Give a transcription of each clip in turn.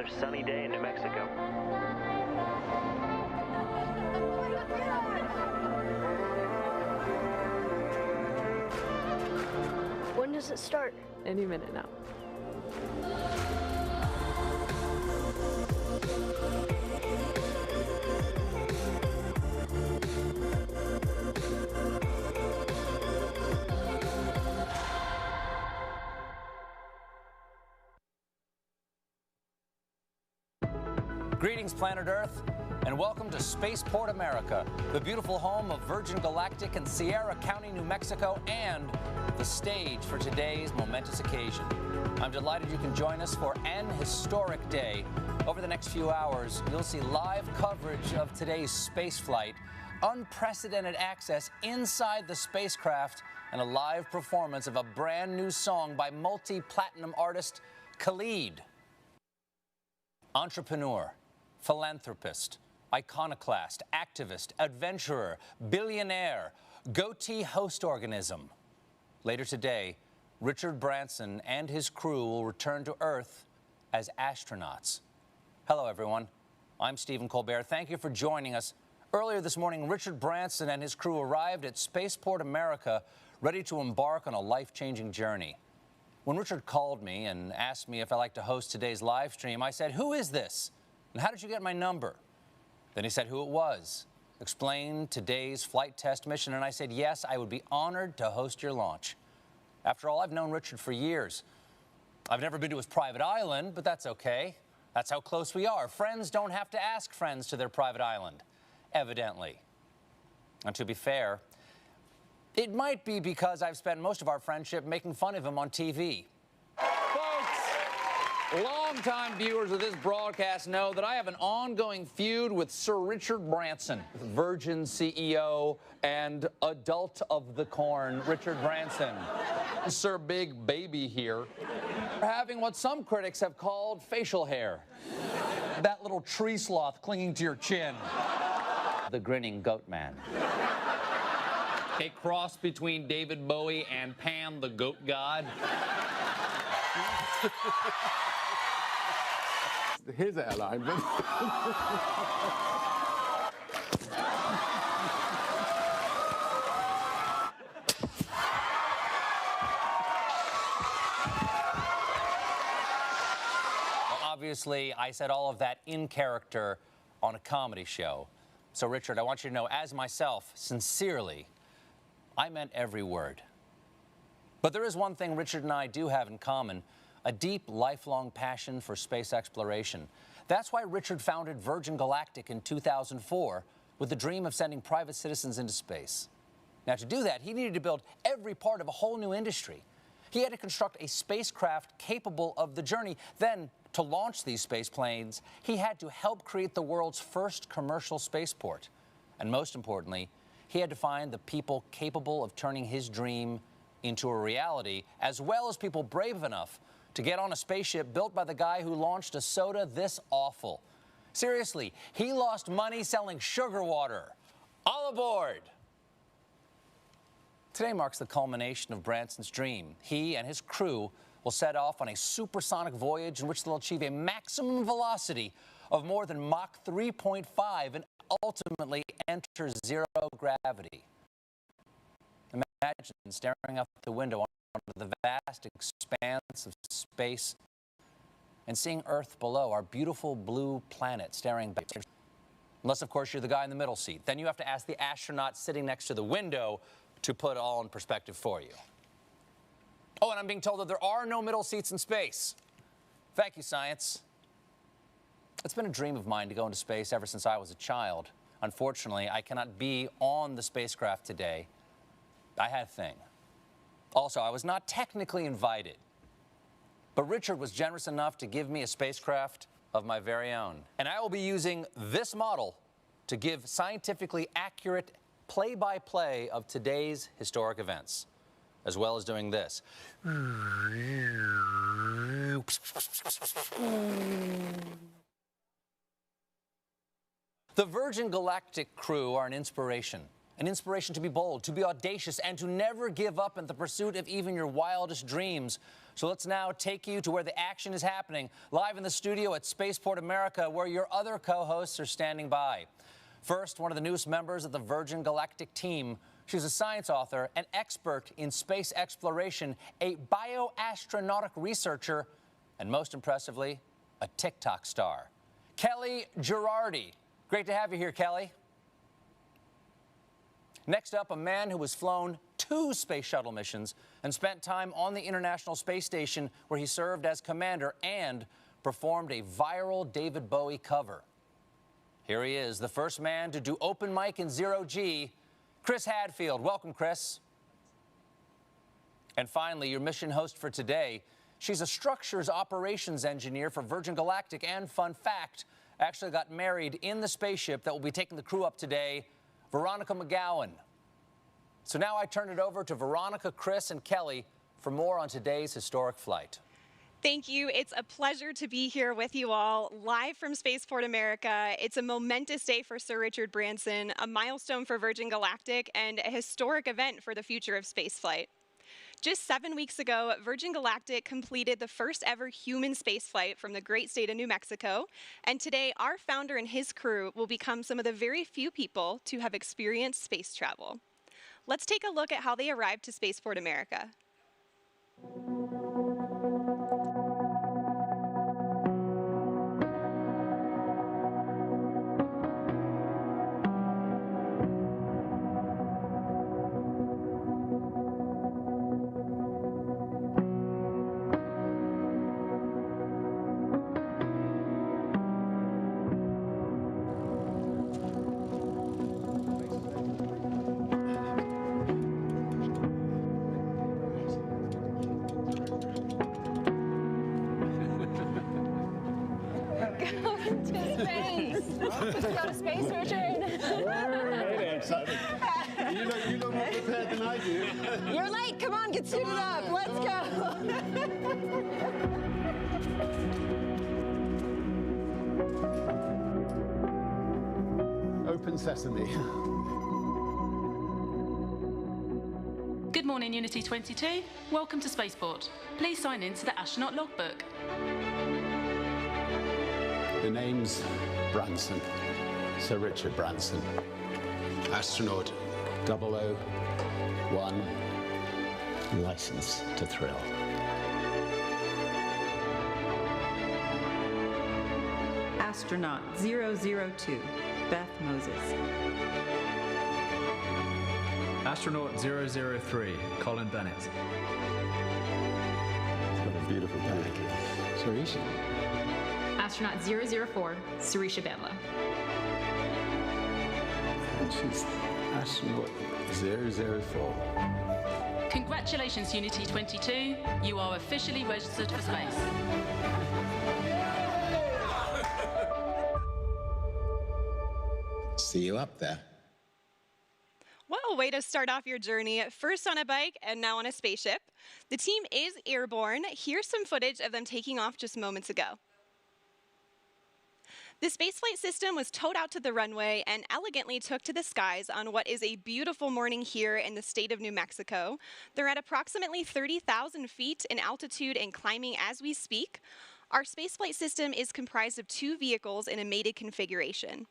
another sunny day in New Mexico. When does it start? Any minute now. Greetings, planet Earth, and welcome to Spaceport, America, the beautiful home of Virgin Galactic in Sierra County, New Mexico, and the stage for today's momentous occasion. I'm delighted you can join us for an historic day. Over the next few hours, you'll see live coverage of today's spaceflight, unprecedented access inside the spacecraft, and a live performance of a brand new song by multi-platinum artist Khalid. Entrepreneur, philanthropist, iconoclast, activist, adventurer, billionaire, goatee host organism. Later today, Richard Branson and his crew will return to Earth as astronauts. Hello, everyone. I'm Stephen Colbert. Thank you for joining us. Earlier this morning, Richard Branson and his crew arrived at Spaceport, America, ready to embark on a life-changing journey. When Richard called me and asked me if I'd like to host today's live stream, I said, "Who is this? And how did you get my number?" Then he said who it was, explained today's flight test mission, and I said, yes, I would be honored to host your launch. After all, I've known Richard for years. I've never been to his private island, but that's okay. That's how close we are. Friends don't have to ask friends to their private island, evidently. And to be fair, it might be because I've spent most of our friendship making fun of him on TV. Longtime viewers of this broadcast know that I have an ongoing feud with Sir Richard Branson, Virgin CEO and adult of the corn, Richard Branson. Sir Big Baby here, having what some critics have called facial hair. That little tree sloth clinging to your chin. The grinning goat man. A cross between David Bowie and Pan the goat god. His airline. Well, obviously, I said all of that in character on a comedy show. So, Richard, I want you to know, as myself, sincerely, I meant every word. But there is one thing Richard and I do have in common: a deep, lifelong passion for space exploration. That's why Richard founded Virgin Galactic in 2004 with the dream of sending private citizens into space. Now, to do that, he needed to build every part of a whole new industry. He had to construct a spacecraft capable of the journey. Then, to launch these space planes, he had to help create the world's first commercial spaceport. And most importantly, he had to find the people capable of turning his dream into a reality, as well as people brave enough to get on a spaceship built by the guy who launched a soda this awful. Seriously, he lost money selling sugar water. All aboard! Today marks the culmination of Branson's dream. He and his crew will set off on a supersonic voyage in which they'll achieve a maximum velocity of more than Mach 3.5 and ultimately enter zero gravity. Imagine staring out the window onto the vast expanse of space and seeing Earth below, our beautiful blue planet staring back. Unless, of course, you're the guy in the middle seat. Then you have to ask the astronaut sitting next to the window to put it all in perspective for you. Oh, and I'm being told that there are no middle seats in space. Thank you, science. It's been a dream of mine to go into space ever since I was a child. Unfortunately, I cannot be on the spacecraft today. I had a thing. Also, I was not technically invited, but Richard was generous enough to give me a spacecraft of my very own. And I will be using this model to give scientifically accurate play-by-play of today's historic events, as well as doing this. The Virgin Galactic crew are an inspiration. an inspiration to be bold, to be audacious, and to never give up in the pursuit of even your wildest dreams. So let's now take you to where the action is happening, live in the studio at Spaceport America, where your other co-hosts are standing by. First, one of the newest members of the Virgin Galactic team. She's a science author, an expert in space exploration, a bioastronautic researcher, and most impressively, a TikTok star. Kelly Girardi. Great to have you here, Kelly. Next up, a man who has flown 2 space shuttle missions and spent time on the International Space Station, where he served as commander and performed a viral David Bowie cover. Here he is, the first man to do open mic in zero-G, Chris Hadfield. Welcome, Chris. And finally, your mission host for today. She's a structures operations engineer for Virgin Galactic, and fun fact, actually got married in the spaceship that will be taking the crew up today, Veronica McGowan. So now I turn it over to Veronica, Chris, and Kelly for more on today's historic flight. Thank you. It's a pleasure to be here with you all, live from Spaceport America. It's a momentous day for Sir Richard Branson, a milestone for Virgin Galactic, and a historic event for the future of spaceflight. Just 7 weeks ago, Virgin Galactic completed the first ever human spaceflight from the great state of New Mexico, and today our founder and his crew will become some of the very few people to have experienced space travel. Let's take a look at how they arrived to Spaceport America. Let's go to space, Richard. You know more prepared than I do. You're late. Come on, get suited up. Let's go. Open sesame. Good morning, Unity 22. Welcome to Spaceport. Please sign in to the astronaut logbook. The name's Branson, Sir Richard Branson. Astronaut 001, license to thrill. Astronaut 002, Beth Moses. Astronaut 003, Colin Bennett. It's got a beautiful bag. Sarisha. Astronaut 004, Sarisha Bamla. And she's Astronaut 004. Congratulations, Unity 22. You are officially registered for space. See you up there. Well, way to start off your journey, first on a bike and now on a spaceship. The team is airborne. Here's some footage of them taking off just moments ago. The spaceflight system was towed out to the runway and elegantly took to the skies on what is a beautiful morning here in the state of New Mexico. They're at approximately 30,000 feet in altitude and climbing as we speak. Our spaceflight system is comprised of 2 vehicles in a mated configuration.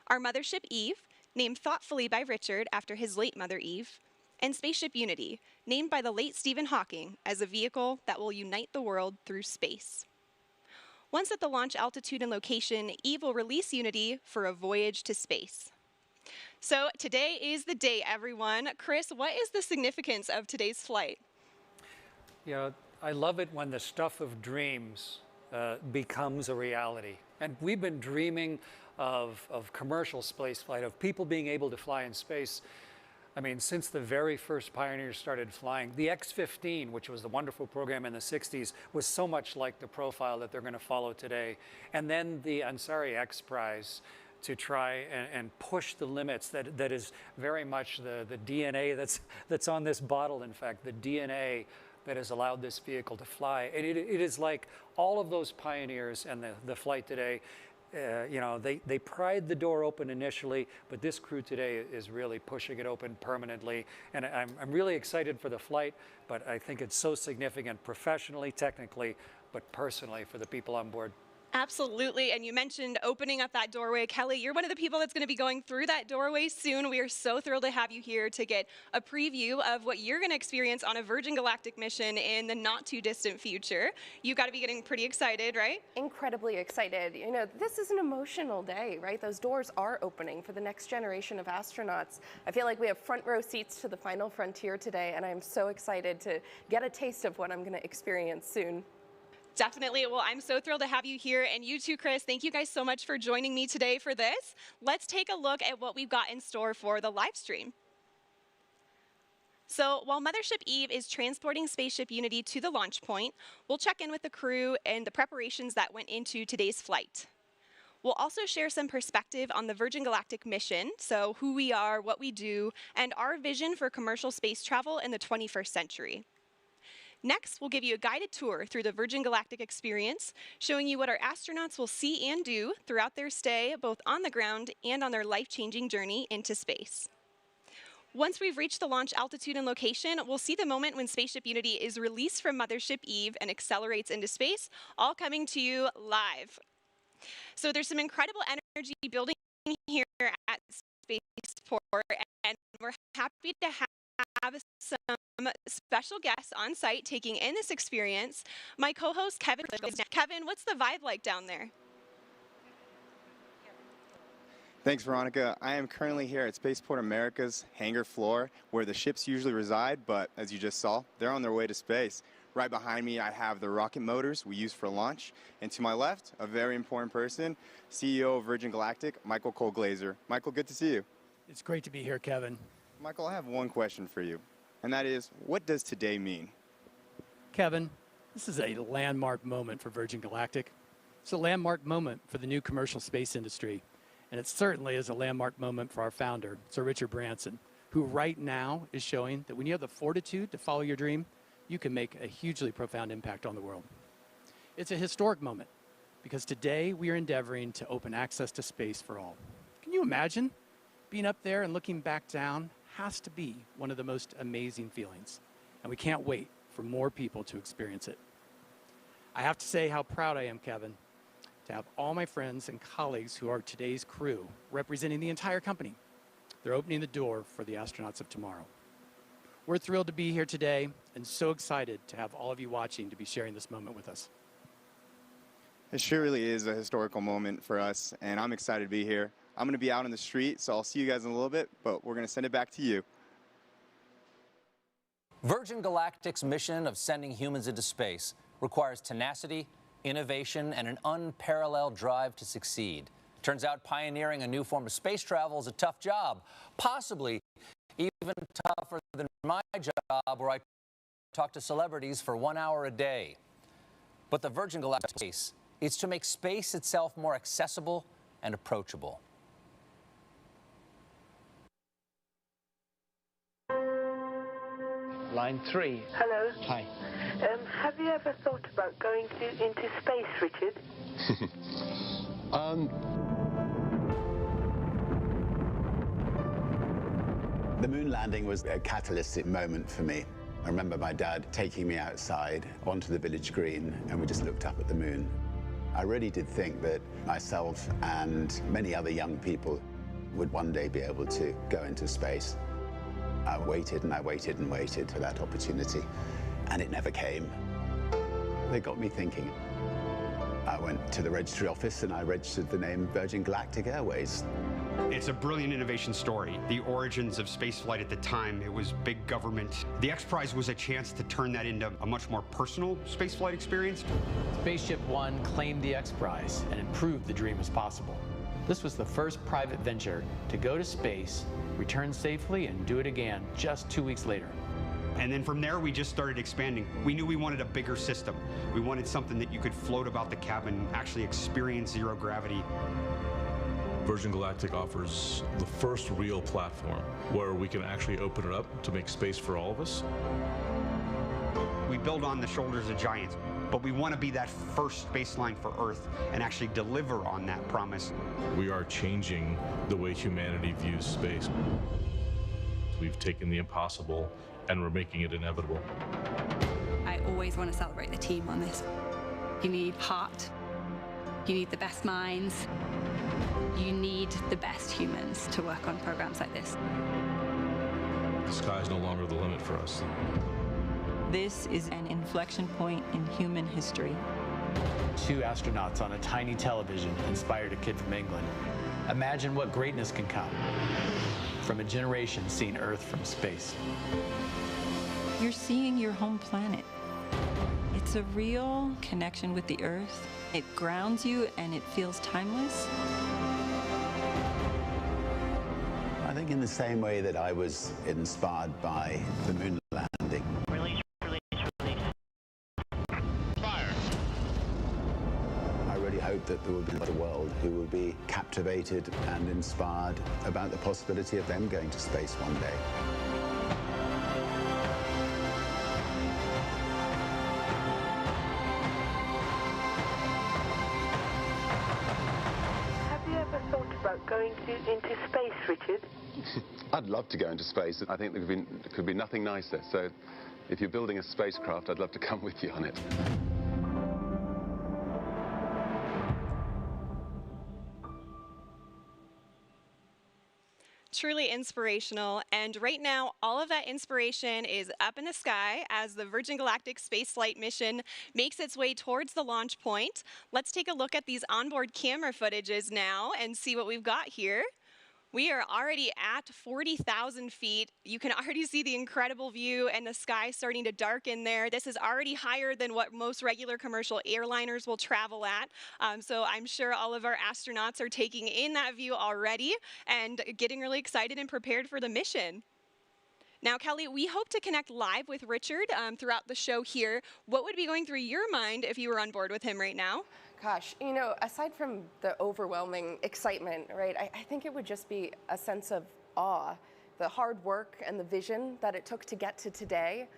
Our mothership Eve, named thoughtfully by Richard after his late mother Eve, and Spaceship Unity, named by the late Stephen Hawking as a vehicle that will unite the world through space. Once at the launch altitude and location, Eve will release Unity for a voyage to space. So today is the day, everyone. Chris, what is the significance of today's flight? You know, I love it when the stuff of dreams becomes a reality. And we've been dreaming of commercial spaceflight, of people being able to fly in space. I mean, since the very first pioneers started flying, the X-15, which was the wonderful program in the 60s, was so much like the profile that they're going to follow today. And then the Ansari X Prize to try and push the limits. That is very much the DNA that's on this bottle, in fact, the DNA that has allowed this vehicle to fly. And it is like all of those pioneers and the flight today You know, they pried the door open initially, but this crew today is really pushing it open permanently. And I'm really excited for the flight, but I think it's so significant professionally, technically, but personally for the people on board. Absolutely. And you mentioned opening up that doorway. Kelly, you're one of the people that's going to be going through that doorway soon. We are so thrilled to have you here to get a preview of what you're going to experience on a Virgin Galactic mission in the not too distant future. You've got to be getting pretty excited, right? Incredibly excited. You know, this is an emotional day, right? Those doors are opening for the next generation of astronauts. I feel like we have front row seats to the final frontier today, and I'm so excited to get a taste of what I'm going to experience soon. Definitely. Well, I'm so thrilled to have you here. And you too, Chris. Thank you guys so much for joining me today for this. Let's take a look at what we've got in store for the live stream. So while Mothership Eve is transporting Spaceship Unity to the launch point, we'll check in with the crew and the preparations that went into today's flight. We'll also share some perspective on the Virgin Galactic mission, so who we are, what we do, and our vision for commercial space travel in the 21st century. Next, we'll give you a guided tour through the Virgin Galactic experience, showing you what our astronauts will see and do throughout their stay, both on the ground and on their life-changing journey into space. Once we've reached the launch altitude and location, we'll see the moment when Spaceship Unity is released from Mothership Eve and accelerates into space, all coming to you live. So there's some incredible energy building here at Spaceport, and we're happy to have some special guests on site taking in this experience. My co-host Kevin. Kevin, what's the vibe like down there? Thanks, Veronica. I am currently here at Spaceport America's hangar floor, where the ships usually reside, but as you just saw, they're on their way to space. Right behind me, I have the rocket motors we use for launch, and to my left, a very important person, CEO of Virgin Galactic, Michael Colbert. Michael, good to see you. It's great to be here, Kevin. Michael, I have one question for you, and that is, what does today mean? Kevin, this is a landmark moment for Virgin Galactic. It's a landmark moment for the new commercial space industry, and it certainly is a landmark moment for our founder, Sir Richard Branson, who right now is showing that when you have the fortitude to follow your dream, you can make a hugely profound impact on the world. It's a historic moment, because today we are endeavoring to open access to space for all. Can you imagine? Being up there and looking back down has to be one of the most amazing feelings, and we can't wait for more people to experience it. I have to say how proud I am, Kevin, to have all my friends and colleagues who are today's crew representing the entire company. They're opening the door for the astronauts of tomorrow. We're thrilled to be here today and so excited to have all of you watching to be sharing this moment with us. It sure really is a historical moment for us, and I'm excited to be here. I'm going to be out on the street, so I'll see you guys in a little bit, but we're going to send it back to you. Virgin Galactic's mission of sending humans into space requires tenacity, innovation, and an unparalleled drive to succeed. Turns out pioneering a new form of space travel is a tough job, possibly even tougher than my job, where I talk to celebrities for 1 hour a day. But the Virgin Galactic space is to make space itself more accessible and approachable. Line 3. Hello. Hi. Have you ever thought about going into space, Richard? The moon landing was a catalytic moment for me. I remember my dad taking me outside onto the village green, and we just looked up at the moon. I really did think that myself and many other young people would one day be able to go into space. I waited and I waited and waited for that opportunity, and it never came. They got me thinking. I went to the registry office and I registered the name Virgin Galactic Airways. It's a brilliant innovation story. The origins of spaceflight at the time, it was big government. The X Prize was a chance to turn that into a much more personal spaceflight experience. Spaceship One claimed the X Prize, and it proved the dream was possible. This was the first private venture to go to space, return safely, and do it again just 2 weeks later. And then from there, we just started expanding. We knew we wanted a bigger system. We wanted something that you could float about the cabin, actually experience zero gravity. Virgin Galactic offers the first real platform where we can actually open it up to make space for all of us. We build on the shoulders of giants, but we want to be that first baseline for Earth and actually deliver on that promise. We are changing the way humanity views space. We've taken the impossible and we're making it inevitable. I always want to celebrate the team on this. You need heart. You need the best minds. You need the best humans to work on programs like this. The sky is no longer the limit for us. This is an inflection point in human history. 2 astronauts on a tiny television inspired a kid from England. Imagine what greatness can come from a generation seeing Earth from space. You're seeing your home planet. It's a real connection with the Earth. It grounds you and it feels timeless. I think in the same way that I was inspired by the moon landing. Release. Fire. I really hope that there will be a world who will be captivated and inspired about the possibility of them going to space one day. Have you ever thought about going into space, Richard? I'd love to go into space. I think there could be nothing nicer. So if you're building a spacecraft, I'd love to come with you on it. Truly inspirational, and right now all of that inspiration is up in the sky as the Virgin Galactic Spaceflight mission makes its way towards the launch point. Let's take a look at these onboard camera footages now and see what we've got here. We are already at 40,000 feet. You can already see the incredible view and the sky starting to darken there. This is already higher than what most regular commercial airliners will travel at. So I'm sure all of our astronauts are taking in that view already and getting really excited and prepared for the mission. Now, Kelly, we hope to connect live with Richard throughout the show here. What would be going through your mind if you were on board with him right now? Gosh, you know, aside from the overwhelming excitement, right, I think it would just be a sense of awe, the hard work and the vision that it took to get to today,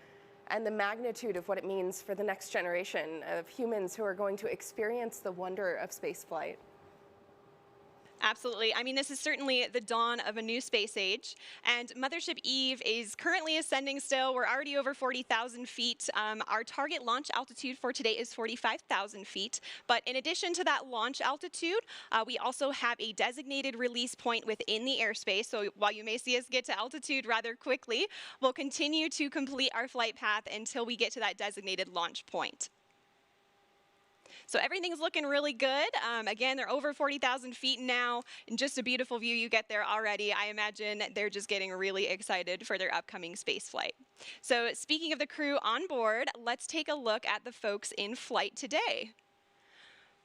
and the magnitude of what it means for the next generation of humans who are going to experience the wonder of spaceflight. Absolutely. I mean, this is certainly the dawn of a new space age, and Mothership Eve is currently ascending still. We're already over 40,000 feet. Our target launch altitude for today is 45,000 feet. But in addition to that launch altitude, we also have a designated release point within the airspace. So while you may see us get to altitude rather quickly, we'll continue to complete our flight path until we get to that designated launch point. So everything's looking really good. Again, they're over 40,000 feet now, and just a beautiful view you get there already. I imagine they're just getting really excited for their upcoming space flight. So speaking of the crew on board, let's take a look at the folks in flight today.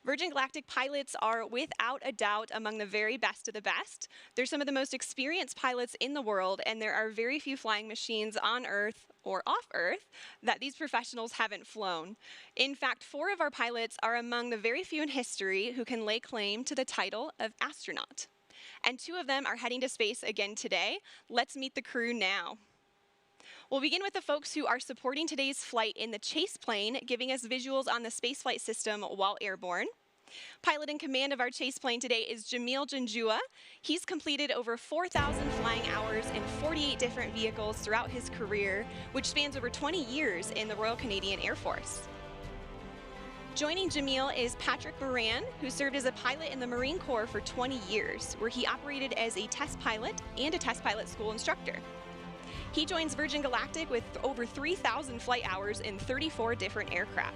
Virgin Galactic pilots are without a doubt among the very best of the best. They're some of the most experienced pilots in the world, and there are very few flying machines on Earth or off Earth that these professionals haven't flown. In fact, 4 of our pilots are among the very few in history who can lay claim to the title of astronaut. And 2 of them are heading to space again today. Let's meet the crew now. We'll begin with the folks who are supporting today's flight in the chase plane, giving us visuals on the spaceflight system while airborne. Pilot in command of our chase plane today is Jamil Janjua. He's completed over 4,000 flying hours in 48 different vehicles throughout his career, which spans over 20 years in the Royal Canadian Air Force. Joining Jamil is Patrick Moran, who served as a pilot in the Marine Corps for 20 years, where he operated as a test pilot and a test pilot school instructor. He joins Virgin Galactic with over 3,000 flight hours in 34 different aircraft.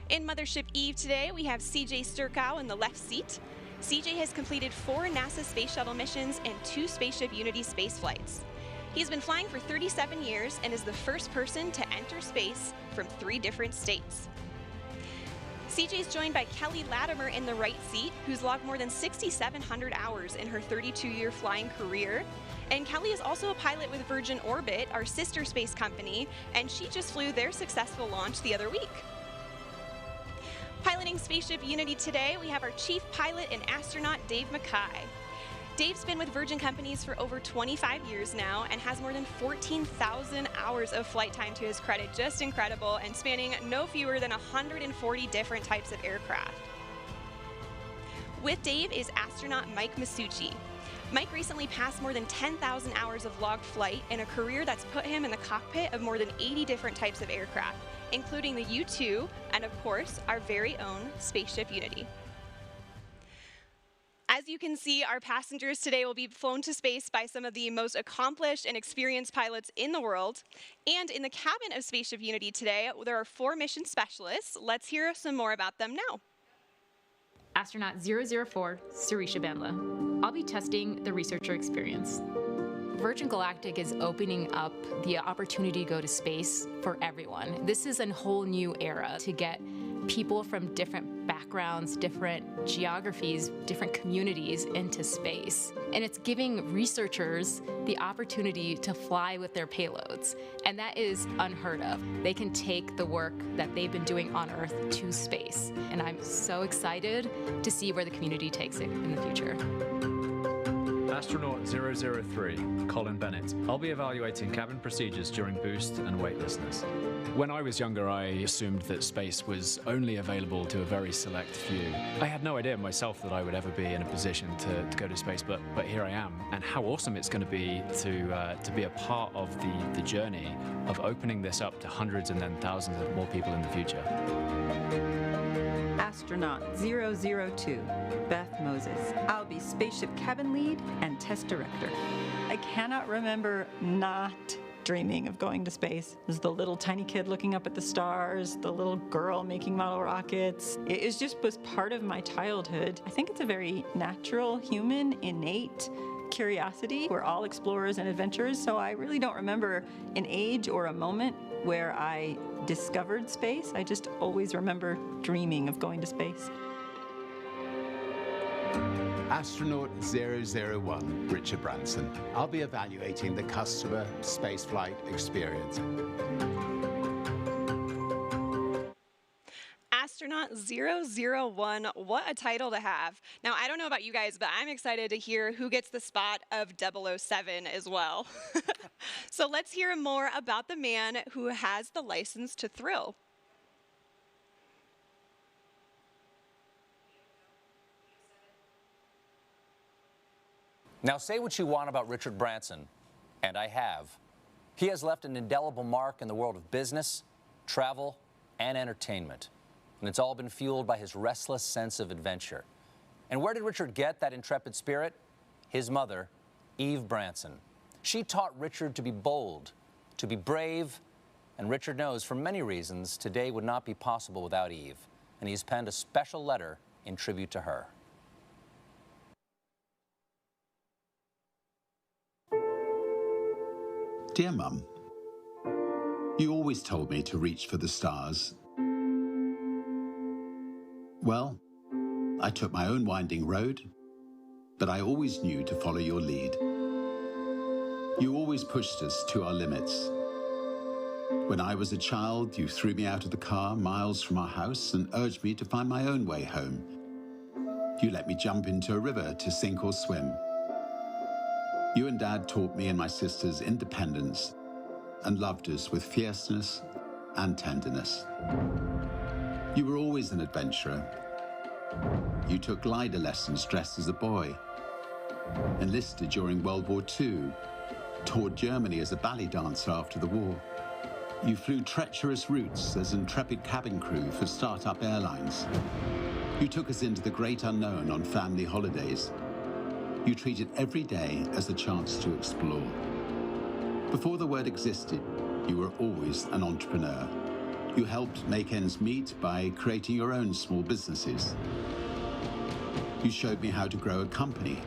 In Mothership Eve today, we have CJ Sturkow in the left seat. CJ has completed 4 NASA Space Shuttle missions and 2 Spaceship Unity space flights. He's been flying for 37 years and is the first person to enter space from 3 different states. CJ is joined by Kelly Latimer in the right seat, who's logged more than 6,700 hours in her 32-year flying career. And Kelly is also a pilot with Virgin Orbit, our sister space company, and she just flew their successful launch the other week. Piloting Spaceship Unity today, we have our chief pilot and astronaut, Dave Mackay. Dave's been with Virgin Companies for over 25 years now and has more than 14,000 hours of flight time to his credit. Just incredible, and spanning no fewer than 140 different types of aircraft. With Dave is astronaut Mike Masucci. Mike recently passed more than 10,000 hours of logged flight in a career that's put him in the cockpit of more than 80 different types of aircraft, including the U-2 and, of course, our very own Spaceship Unity. As you can see, our passengers today will be flown to space by some of the most accomplished and experienced pilots in the world. And in the cabin of Spaceship Unity today, there are 4 mission specialists. Let's hear some more about them now. Astronaut 004, Sirisha Bandla. I'll be testing the researcher experience. Virgin Galactic is opening up the opportunity to go to space for everyone. This is a whole new era to get people from different backgrounds, different geographies, different communities into space. And it's giving researchers the opportunity to fly with their payloads. And that is unheard of. They can take the work that they've been doing on Earth to space. And I'm so excited to see where the community takes it in the future. Astronaut 003, Colin Bennett. I'll be evaluating cabin procedures during boost and weightlessness. When I was younger, I assumed that space was only available to a very select few. I had no idea myself that I would ever be in a position to go to space, but here I am. And how awesome it's going to be a part of the journey of opening this up to hundreds and then thousands of more people in the future. Astronaut 002, Beth Moses. I'll be spaceship cabin lead and test director. I cannot remember not dreaming of going to space. There's the little tiny kid looking up at the stars, the little girl making model rockets. It was part of my childhood. I think it's a very natural, human, innate curiosity. We're all explorers and adventurers, so I really don't remember an age or a moment where I discovered space. I just always remember dreaming of going to space. Astronaut 001, Richard Branson. I'll be evaluating the customer spaceflight experience. Astronaut 001, what a title to have. Now, I don't know about you guys, but I'm excited to hear who gets the spot of 007 as well. So let's hear more about the man who has the license to thrill. Now, say what you want about Richard Branson, and I have. He has left an indelible mark in the world of business, travel, and entertainment. And it's all been fueled by his restless sense of adventure. And where did Richard get that intrepid spirit? His mother, Eve Branson. She taught Richard to be bold, to be brave, and Richard knows for many reasons today would not be possible without Eve. And he's penned a special letter in tribute to her. Dear Mum, you always told me to reach for the stars. Well, I took my own winding road, but I always knew to follow your lead. You always pushed us to our limits. When I was a child, you threw me out of the car miles from our house and urged me to find my own way home. You let me jump into a river to sink or swim. You and Dad taught me and my sisters independence and loved us with fierceness and tenderness. You were always an adventurer. You took glider lessons dressed as a boy, enlisted during World War II, toured Germany as a ballet dancer after the war. You flew treacherous routes as intrepid cabin crew for start-up airlines. You took us into the great unknown on family holidays. You treated every day as a chance to explore. Before the word existed, you were always an entrepreneur. You helped make ends meet by creating your own small businesses. You showed me how to grow a company,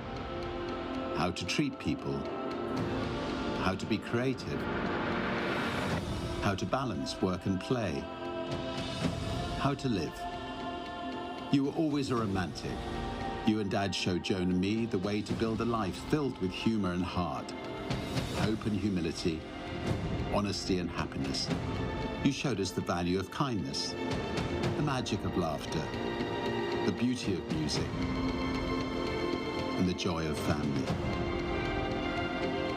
how to treat people, how to be creative, how to balance work and play, how to live. You were always a romantic. You and Dad showed Joan and me the way to build a life filled with humor and heart, hope and humility, honesty and happiness. You showed us the value of kindness, the magic of laughter, the beauty of music. and the joy of family.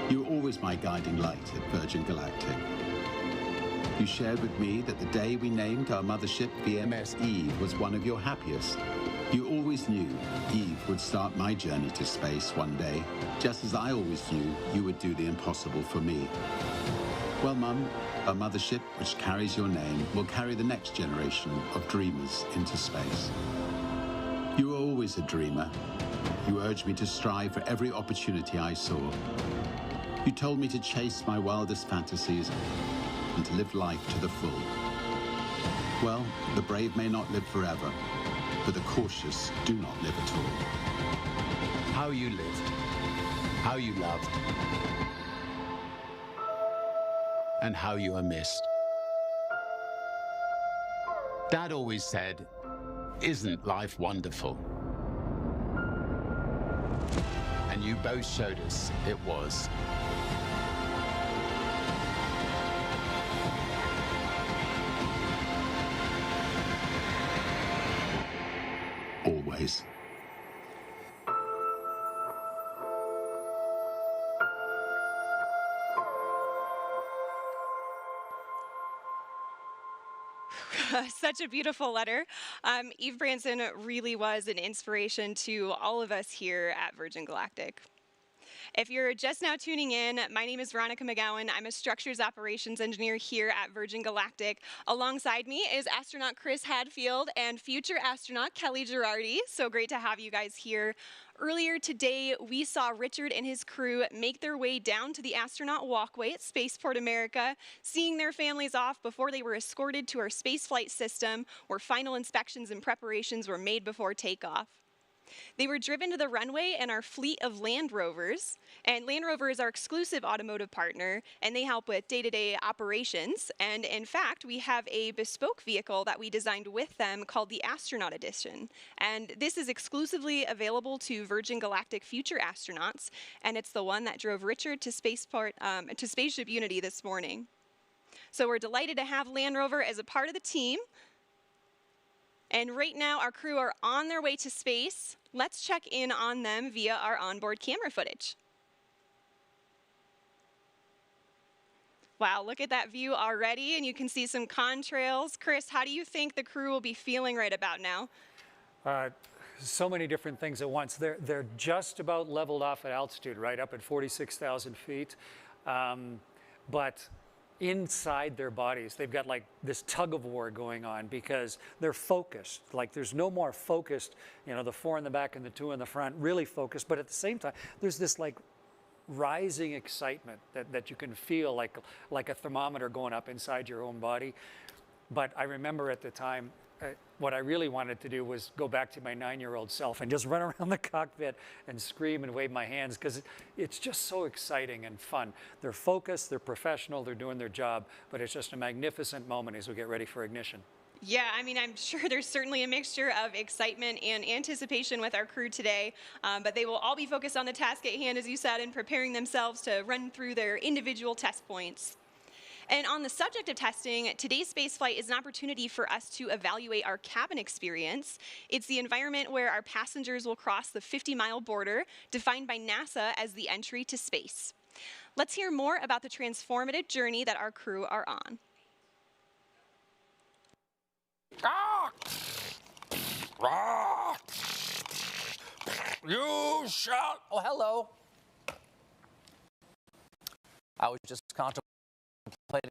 You were always my guiding light at Virgin Galactic. You shared with me that the day we named our mothership VMS Eve was one of your happiest. You always knew Eve would start my journey to space one day, just as I always knew you would do the impossible for me. Well, Mum, our mothership, which carries your name, will carry the next generation of dreamers into space. You were always a dreamer. You urged me to strive for every opportunity I saw. You told me to chase my wildest fantasies and to live life to the full. Well, the brave may not live forever, but the cautious do not live at all. How you lived, how you loved, and how you are missed. Dad always said, "Isn't life wonderful?" And you both showed us it was. Always. Such a beautiful letter. Eve Branson really was an inspiration to all of us here at Virgin Galactic. If you're just now tuning in, my name is Veronica McGowan. I'm a structures operations engineer here at Virgin Galactic. Alongside me is astronaut Chris Hadfield and future astronaut Kelly Girardi. So great to have you guys here. Earlier today, we saw Richard and his crew make their way down to the astronaut walkway at Spaceport America, seeing their families off before they were escorted to our spaceflight system, where final inspections and preparations were made before takeoff. They were driven to the runway in our fleet of Land Rovers, and Land Rover is our exclusive automotive partner, and they help with day-to-day operations. And in fact, we have a bespoke vehicle that we designed with them called the Astronaut Edition. And this is exclusively available to Virgin Galactic future astronauts, and it's the one that drove Richard to Spaceport, to Spaceship Unity this morning. So we're delighted to have Land Rover as a part of the team. And right now, our crew are on their way to space. Let's check in on them via our onboard camera footage. Wow, look at that view already, and you can see some contrails. Chris, how do you think the crew will be feeling right about now? So many different things at once. They're just about leveled off at altitude, right up at 46,000 feet. But inside their bodies, they've got like this tug of war going on because they're focused. Like there's no more focused, you know, the 4 in the back and the 2 in the front, really focused. But at the same time, there's this like rising excitement that you can feel like a thermometer going up inside your own body. But I remember at the time, what I really wanted to do was go back to my 9-year-old self and just run around the cockpit and scream and wave my hands because it's just so exciting and fun. They're focused, they're professional, they're doing their job, but it's just a magnificent moment as we get ready for ignition. Yeah, I mean, I'm sure there's certainly a mixture of excitement and anticipation with our crew today, but they will all be focused on the task at hand, as you said, and preparing themselves to run through their individual test points. And on the subject of testing, today's spaceflight is an opportunity for us to evaluate our cabin experience. It's the environment where our passengers will cross the 50-mile border, defined by NASA as the entry to space. Let's hear more about the transformative journey that our crew are on. You shall. Oh, hello. I was just contemplating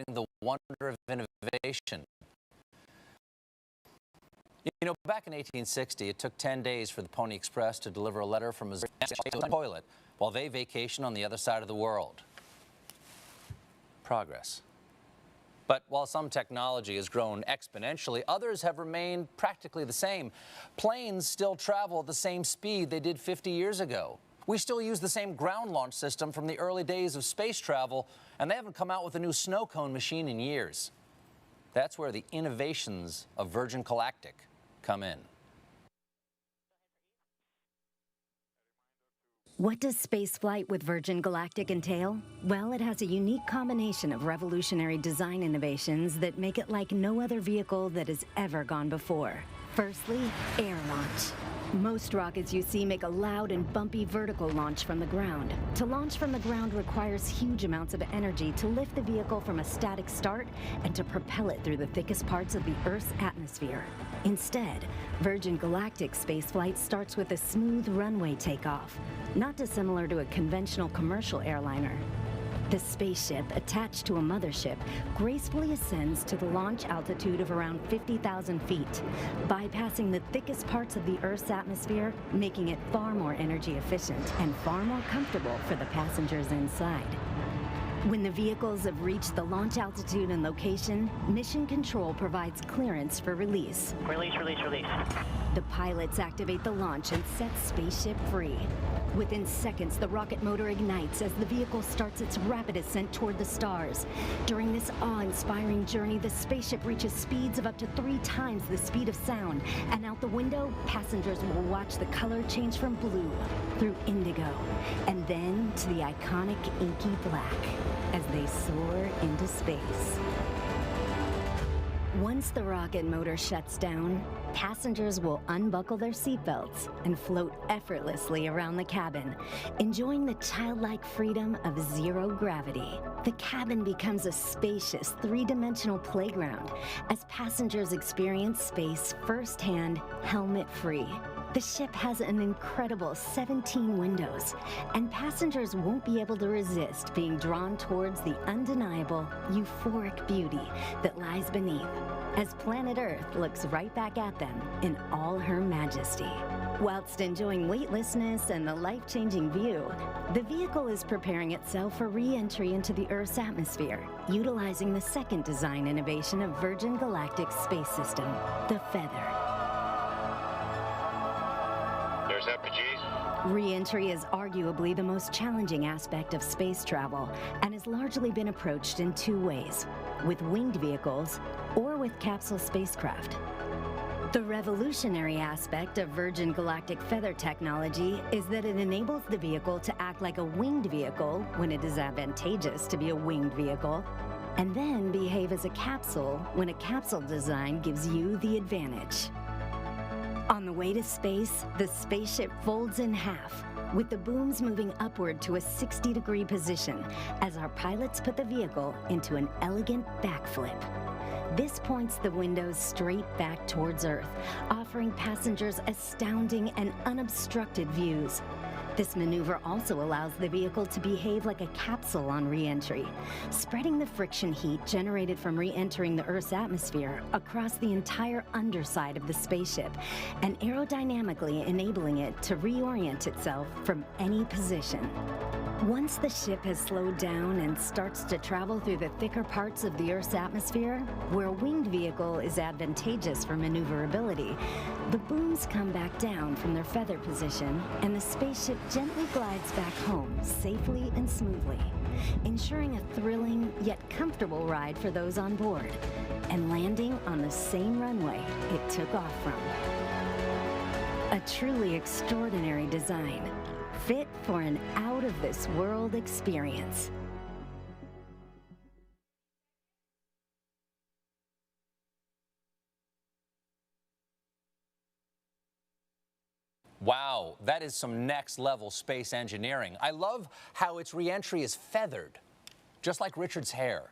the wonder of innovation. You know, back in 1860, it took 10 days for the Pony Express to deliver a letter from Missouri to a toilet while they vacation on the other side of the world. Progress. But while some technology has grown exponentially, others have remained practically the same. Planes still travel at the same speed they did 50 years ago. We still use the same ground launch system from the early days of space travel, and they haven't come out with a new snow cone machine in years. That's where the innovations of Virgin Galactic come in. What does spaceflight with Virgin Galactic entail? Well, it has a unique combination of revolutionary design innovations that make it like no other vehicle that has ever gone before. Firstly, air launch. Most rockets you see make a loud and bumpy vertical launch from the ground. To launch from the ground requires huge amounts of energy to lift the vehicle from a static start and to propel it through the thickest parts of the Earth's atmosphere. Instead, Virgin Galactic spaceflight starts with a smooth runway takeoff, not dissimilar to a conventional commercial airliner. The spaceship, attached to a mothership, gracefully ascends to the launch altitude of around 50,000 feet, bypassing the thickest parts of the Earth's atmosphere, making it far more energy efficient and far more comfortable for the passengers inside. When the vehicles have reached the launch altitude and location, Mission Control provides clearance for release. Release, release, release. The pilots activate the launch and set spaceship free. Within seconds, the rocket motor ignites as the vehicle starts its rapid ascent toward the stars. During this awe-inspiring journey, the spaceship reaches speeds of up to 3 times the speed of sound, and out the window, passengers will watch the color change from blue through indigo, and then to the iconic inky black as they soar into space. Once the rocket motor shuts down, passengers will unbuckle their seatbelts and float effortlessly around the cabin, enjoying the childlike freedom of zero gravity. The cabin becomes a spacious, 3-dimensional playground as passengers experience space firsthand, helmet-free. The ship has an incredible 17 windows, and passengers won't be able to resist being drawn towards the undeniable, euphoric beauty that lies beneath, as planet Earth looks right back at them in all her majesty. Whilst enjoying weightlessness and the life-changing view, the vehicle is preparing itself for re-entry into the Earth's atmosphere, utilizing the second design innovation of Virgin Galactic's space system, the Feather. There's FPGs. Re-entry is arguably the most challenging aspect of space travel and has largely been approached in 2 ways, with winged vehicles or with capsule spacecraft. The revolutionary aspect of Virgin Galactic Feather technology is that it enables the vehicle to act like a winged vehicle when it is advantageous to be a winged vehicle, and then behave as a capsule when a capsule design gives you the advantage. On the way to space, the spaceship folds in half, with the booms moving upward to a 60-degree position as our pilots put the vehicle into an elegant backflip. This points the windows straight back towards Earth, offering passengers astounding and unobstructed views. This maneuver also allows the vehicle to behave like a capsule on re-entry, spreading the friction heat generated from re-entering the Earth's atmosphere across the entire underside of the spaceship and aerodynamically enabling it to reorient itself from any position. Once the ship has slowed down and starts to travel through the thicker parts of the Earth's atmosphere, where a winged vehicle is advantageous for maneuverability, the booms come back down from their feather position and the spaceship gently glides back home safely and smoothly, ensuring a thrilling yet comfortable ride for those on board, and landing on the same runway it took off from. A truly extraordinary design, fit for an out-of-this-world experience. Wow, that is some next-level space engineering. I love how its re-entry is feathered, just like Richard's hair.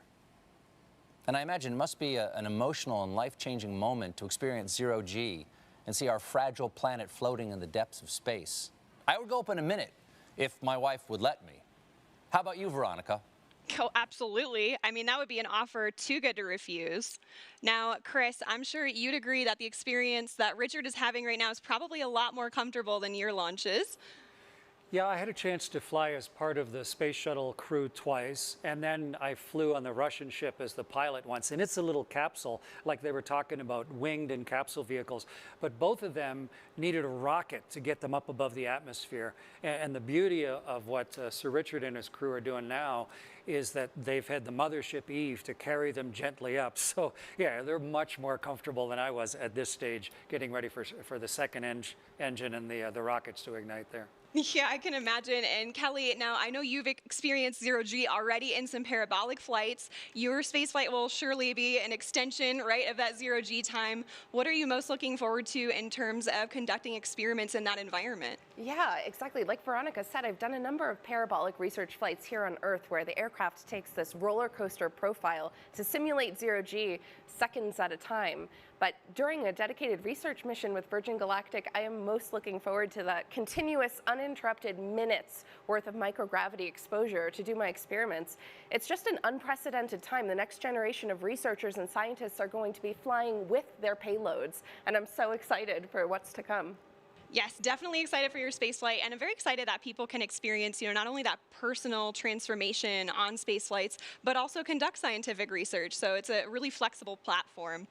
And I imagine it must be an emotional and life-changing moment to experience zero-G and see our fragile planet floating in the depths of space. I would go up in a minute if my wife would let me. How about you, Veronica? Oh, absolutely. I mean, that would be an offer too good to refuse. Now, Chris, I'm sure you'd agree that the experience that Richard is having right now is probably a lot more comfortable than your launches. Yeah, I had a chance to fly as part of the space shuttle crew twice, and then I flew on the Russian ship as the pilot once. And it's a little capsule, like they were talking about winged and capsule vehicles. But both of them needed a rocket to get them up above the atmosphere. And the beauty of what Sir Richard and his crew are doing now is that they've had the mothership Eve to carry them gently up. So yeah, they're much more comfortable than I was at this stage, getting ready for the second engine and the rockets to ignite there. Yeah, I can imagine. And Kelly, now I know you've experienced zero-G already in some parabolic flights. Your spaceflight will surely be an extension, right, of that zero-G time. What are you most looking forward to in terms of conducting experiments in that environment? Yeah, exactly. Like Veronica said, I've done a number of parabolic research flights here on Earth where the aircraft takes this roller coaster profile to simulate zero-G seconds at a time. But during a dedicated research mission with Virgin Galactic, I am most looking forward to that continuous, uninterrupted minutes worth of microgravity exposure to do my experiments. It's just an unprecedented time. The next generation of researchers and scientists are going to be flying with their payloads, and I'm so excited for what's to come. Yes, definitely excited for your spaceflight, and I'm very excited that people can experience, not only that personal transformation on spaceflights, but also conduct scientific research. So it's a really flexible platform.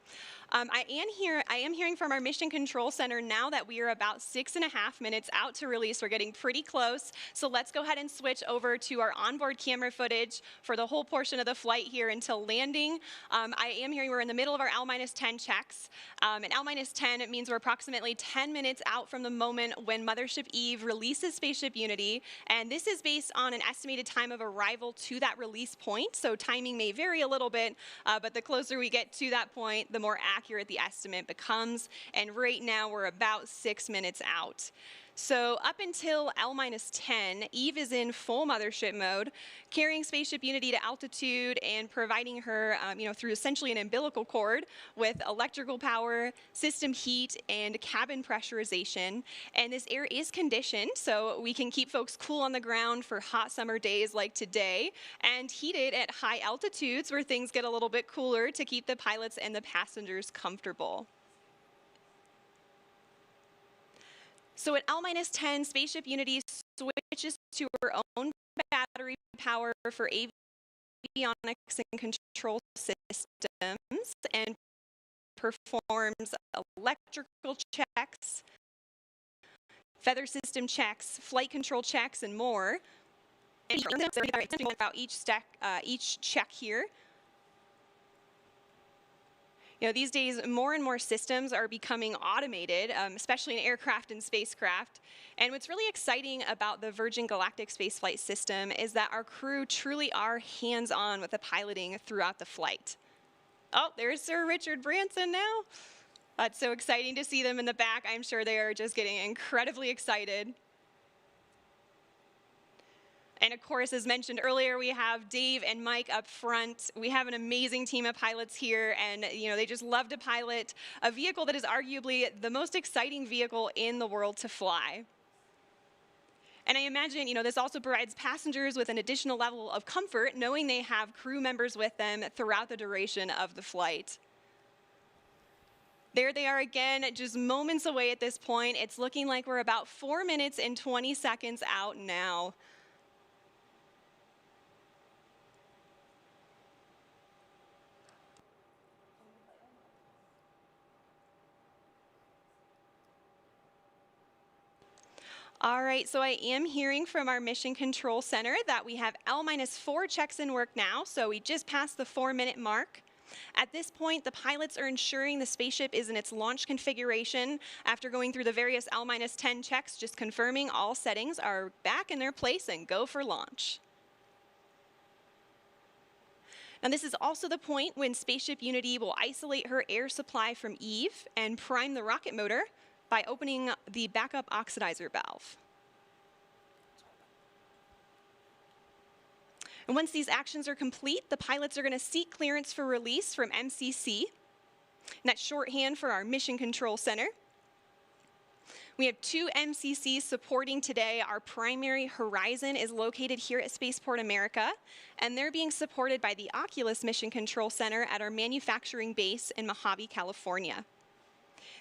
I am hearing from our Mission Control Center now that we are about 6.5 minutes out to release. We're getting pretty close. So let's go ahead and switch over to our onboard camera footage for the whole portion of the flight here until landing. I am hearing we're in the middle of our L-10 checks. And L-10, it means we're approximately 10 minutes out from the moment when Mothership Eve releases Spaceship Unity. And this is based on an estimated time of arrival to that release point. So timing may vary a little bit, but the closer we get to that point, the more accurate the estimate becomes. And right now we're about 6 minutes out. So up until L-10, Eve is in full mothership mode, carrying Spaceship Unity to altitude and providing her, through essentially an umbilical cord with electrical power, system heat, and cabin pressurization. And this air is conditioned, so we can keep folks cool on the ground for hot summer days like today, and heated at high altitudes where things get a little bit cooler to keep the pilots and the passengers comfortable. So at L-10, Spaceship Unity switches to her own battery power for avionics and control systems and performs electrical checks, feather system checks, flight control checks, and more. And about each check here. These days, more and more systems are becoming automated, especially in aircraft and spacecraft. And what's really exciting about the Virgin Galactic spaceflight system is that our crew truly are hands-on with the piloting throughout the flight. Oh, there's Sir Richard Branson now. It's so exciting to see them in the back. I'm sure they are just getting incredibly excited. And of course, as mentioned earlier, we have Dave and Mike up front. We have an amazing team of pilots here, and they just love to pilot a vehicle that is arguably the most exciting vehicle in the world to fly. And I imagine, this also provides passengers with an additional level of comfort, knowing they have crew members with them throughout the duration of the flight. There they are again, just moments away at this point. It's looking like we're about 4 minutes and 20 seconds out now. All right, so I am hearing from our Mission Control Center that we have L-4 checks in work now, so we just passed the 4-minute mark. At this point, the pilots are ensuring the spaceship is in its launch configuration after going through the various L-10 checks, just confirming all settings are back in their place and go for launch. Now, this is also the point when Spaceship Unity will isolate her air supply from Eve and prime the rocket motor by opening the backup oxidizer valve. And once these actions are complete, the pilots are going to seek clearance for release from MCC. And that's shorthand for our Mission Control Center. We have 2 MCCs supporting today. Our primary Horizon is located here at Spaceport America, and they're being supported by the Oculus Mission Control Center at our manufacturing base in Mojave, California.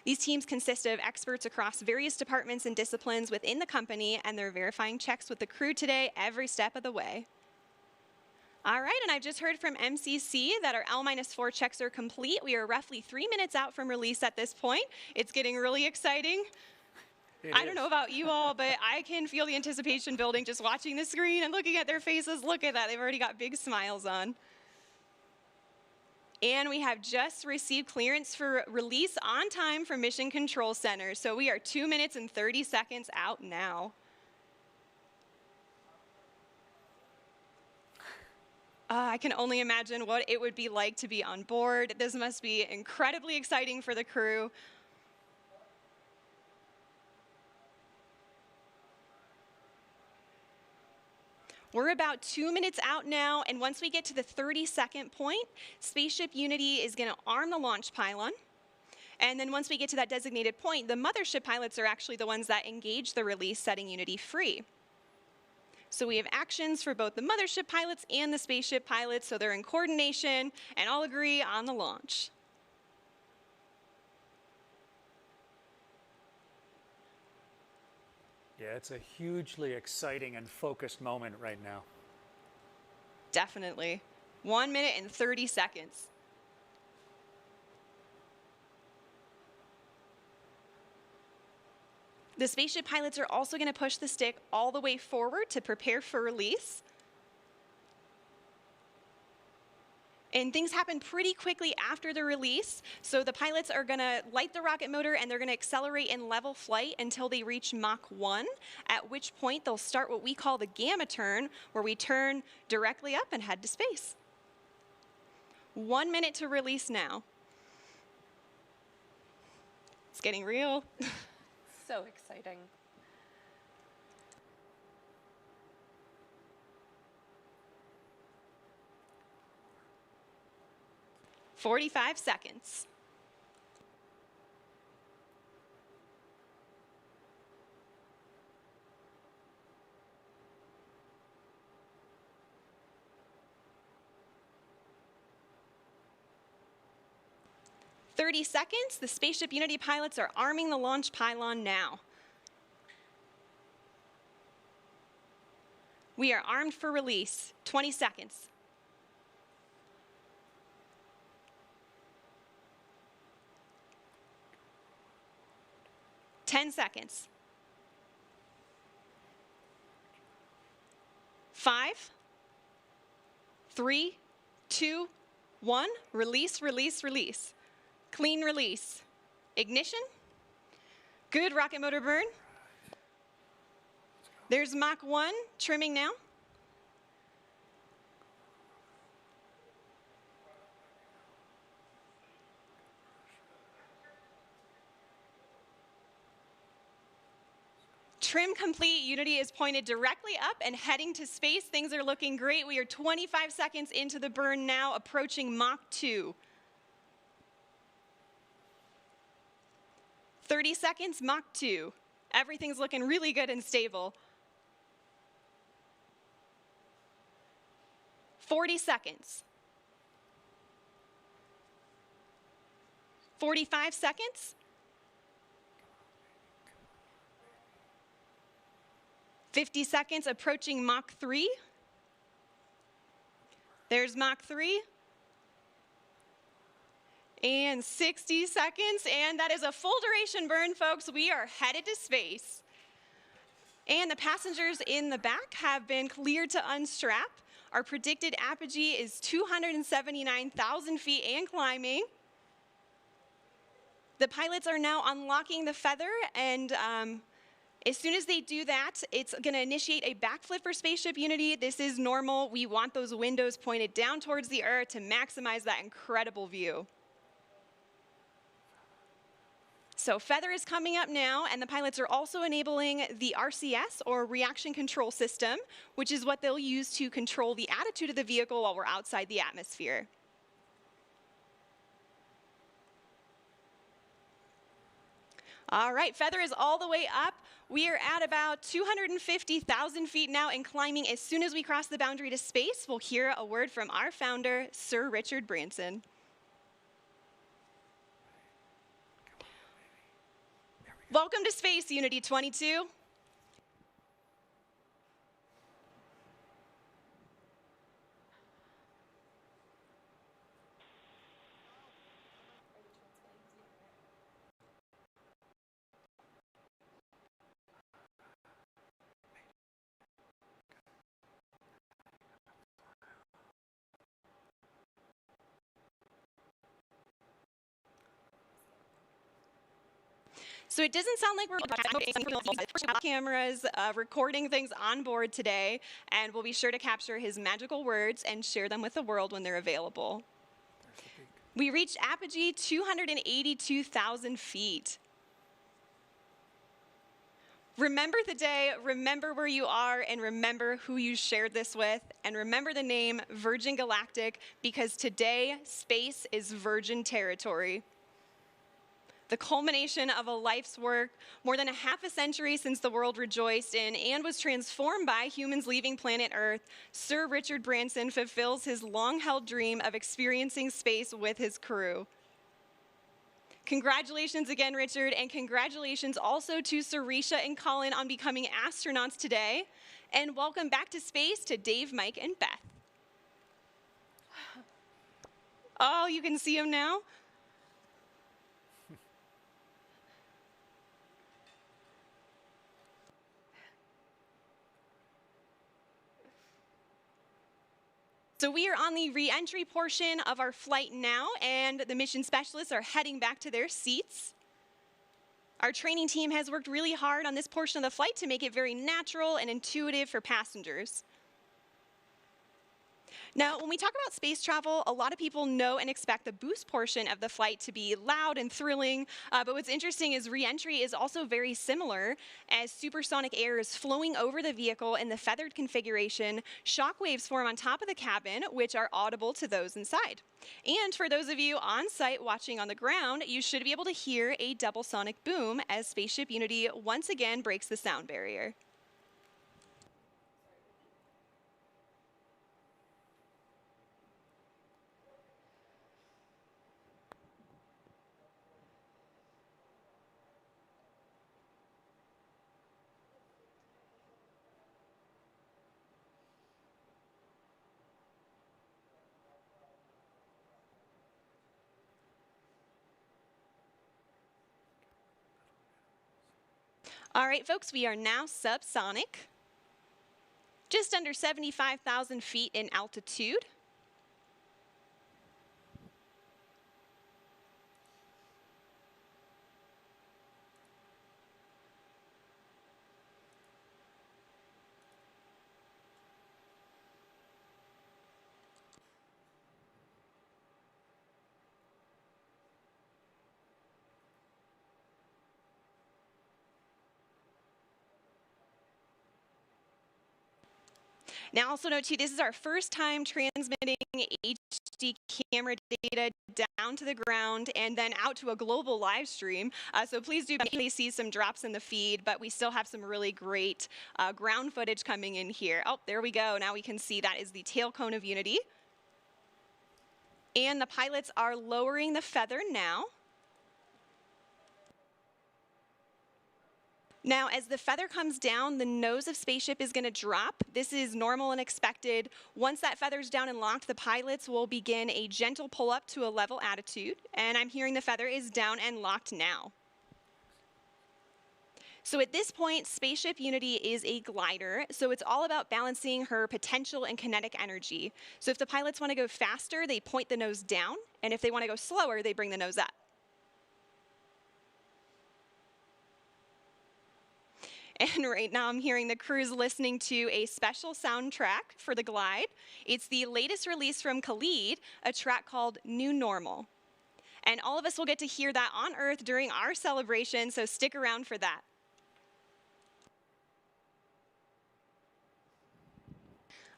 These teams consist of experts across various departments and disciplines within the company, and they're verifying checks with the crew today every step of the way. All right, and I've just heard from MCC that our L-4 checks are complete. We are roughly 3 minutes out from release at this point. It's getting really exciting. I don't know about you all, but I can feel the anticipation building just watching the screen and looking at their faces. Look at that, they've already got big smiles on. And we have just received clearance for release on time from Mission Control Center. So we are 2 minutes and 30 seconds out now. I can only imagine what it would be like to be on board. This must be incredibly exciting for the crew. We're about 2 minutes out now, and once we get to the 30-second point, Spaceship Unity is going to arm the launch pylon. And then once we get to that designated point, the mothership pilots are actually the ones that engage the release, setting Unity free. So we have actions for both the mothership pilots and the spaceship pilots, so they're in coordination and all agree on the launch. Yeah, it's a hugely exciting and focused moment right now. Definitely. 1 minute and 30 seconds. The spaceship pilots are also going to push the stick all the way forward to prepare for release. And things happen pretty quickly after the release. So the pilots are going to light the rocket motor and they're going to accelerate in level flight until they reach Mach 1, at which point they'll start what we call the gamma turn, where we turn directly up and head to space. 1 minute to release now. It's getting real. So exciting. "45 seconds. "30 seconds. The Spaceship Unity pilots are arming the launch pylon now. We are armed for release. 20 seconds. "10 seconds. 5, 3, 2, 1. Release, release, release. Clean release. Ignition. Good rocket motor burn. There's Mach 1 trimming now. Trim complete. Unity is pointed directly up and heading to space. Things are looking great. We are 25 seconds into the burn now, approaching Mach 2. 30 seconds, Mach 2. Everything's looking really good and stable. 40 seconds. 45 seconds. 50 seconds, approaching Mach 3. There's Mach 3. And 60 seconds, and that is a full duration burn, folks. We are headed to space. And the passengers in the back have been cleared to unstrap. Our predicted apogee is 279,000 feet and climbing. The pilots are now unlocking the feather, and as soon as they do that, it's going to initiate a backflip for Spaceship Unity. This is normal. We want those windows pointed down towards the Earth to maximize that incredible view. So feather is coming up now, and the pilots are also enabling the RCS, or Reaction Control System, which is what they'll use to control the attitude of the vehicle while we're outside the atmosphere. All right, feather is all the way up. We are at about 250,000 feet now and climbing. As soon as we cross the boundary to space, we'll hear a word from our founder, Sir Richard Branson. Welcome to Space, Unity 22. So it doesn't sound like we're cameras recording things on board today, and we'll be sure to capture his magical words and share them with the world when they're available. We reached apogee 282,000 feet. Remember the day, remember where you are, and remember who you shared this with, and remember the name Virgin Galactic, because today, space is virgin territory. The culmination of a life's work, more than a half a century since the world rejoiced in and was transformed by humans leaving planet Earth, Sir Richard Branson fulfills his long-held dream of experiencing space with his crew. Congratulations again, Richard, and congratulations also to Sarisha and Colin on becoming astronauts today. And welcome back to space to Dave, Mike, and Beth. Oh, you can see them now? So we are on the re-entry portion of our flight now, and the mission specialists are heading back to their seats. Our training team has worked really hard on this portion of the flight to make it very natural and intuitive for passengers. Now, when we talk about space travel, a lot of people know and expect the boost portion of the flight to be loud and thrilling, but what's interesting is re-entry is also very similar, as supersonic air is flowing over the vehicle in the feathered configuration. Shock waves form on top of the cabin, which are audible to those inside. And for those of you on site watching on the ground, you should be able to hear a double sonic boom as Spaceship Unity once again breaks the sound barrier. All right, folks, we are now subsonic, just under 75,000 feet in altitude. Now also note too, this is our first time transmitting HD camera data down to the ground and then out to a global live stream. So please do see some drops in the feed, but we still have some really great ground footage coming in here. Oh, there we go. Now we can see that is the tail cone of Unity. And the pilots are lowering the feather now. Now, as the feather comes down, the nose of Spaceship is going to drop. This is normal and expected. Once that feather's down and locked, the pilots will begin a gentle pull up to a level attitude. And I'm hearing the feather is down and locked now. So at this point, Spaceship Unity is a glider, so it's all about balancing her potential and kinetic energy. So if the pilots want to go faster, they point the nose down, and if they want to go slower, they bring the nose up. And right now I'm hearing the crew's listening to a special soundtrack for the glide. It's the latest release from Khalid, a track called New Normal. And all of us will get to hear that on Earth during our celebration, so stick around for that.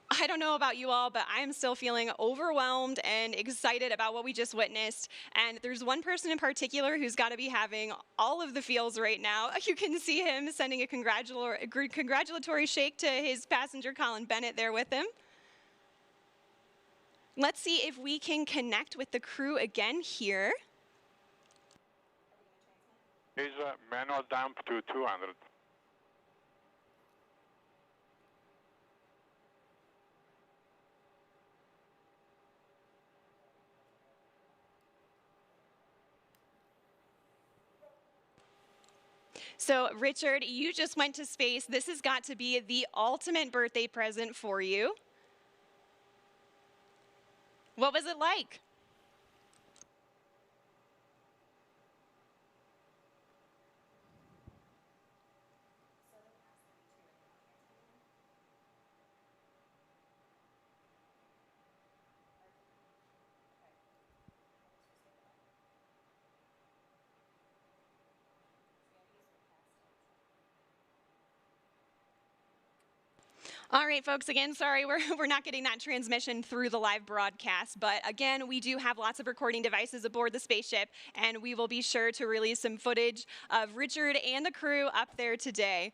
I don't know about you all, but I am still feeling overwhelmed and excited about what we just witnessed. And there's one person in particular who's got to be having all of the feels right now. You can see him sending a congratulatory shake to his passenger, Colin Bennett, there with him. Let's see if we can connect with the crew again here. Is manual dump to 200. So, Richard, you just went to space. This has got to be the ultimate birthday present for you. What was it like? All right, folks, again, sorry, we're not getting that transmission through the live broadcast, but again, we do have lots of recording devices aboard the spaceship, and we will be sure to release some footage of Richard and the crew up there today.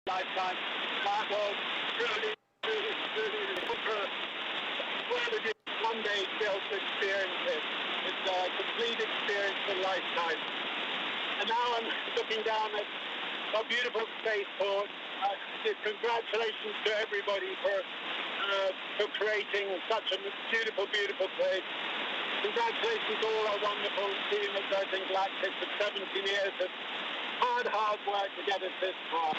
Lifetime. That was really one day to be able to experience it. It's a complete experience of a lifetime. And now I'm looking down at a beautiful spaceport. Congratulations to everybody for creating such a beautiful, beautiful place. Congratulations to all our wonderful team at Virgin Galactic for 17 years of hard work to get us this far.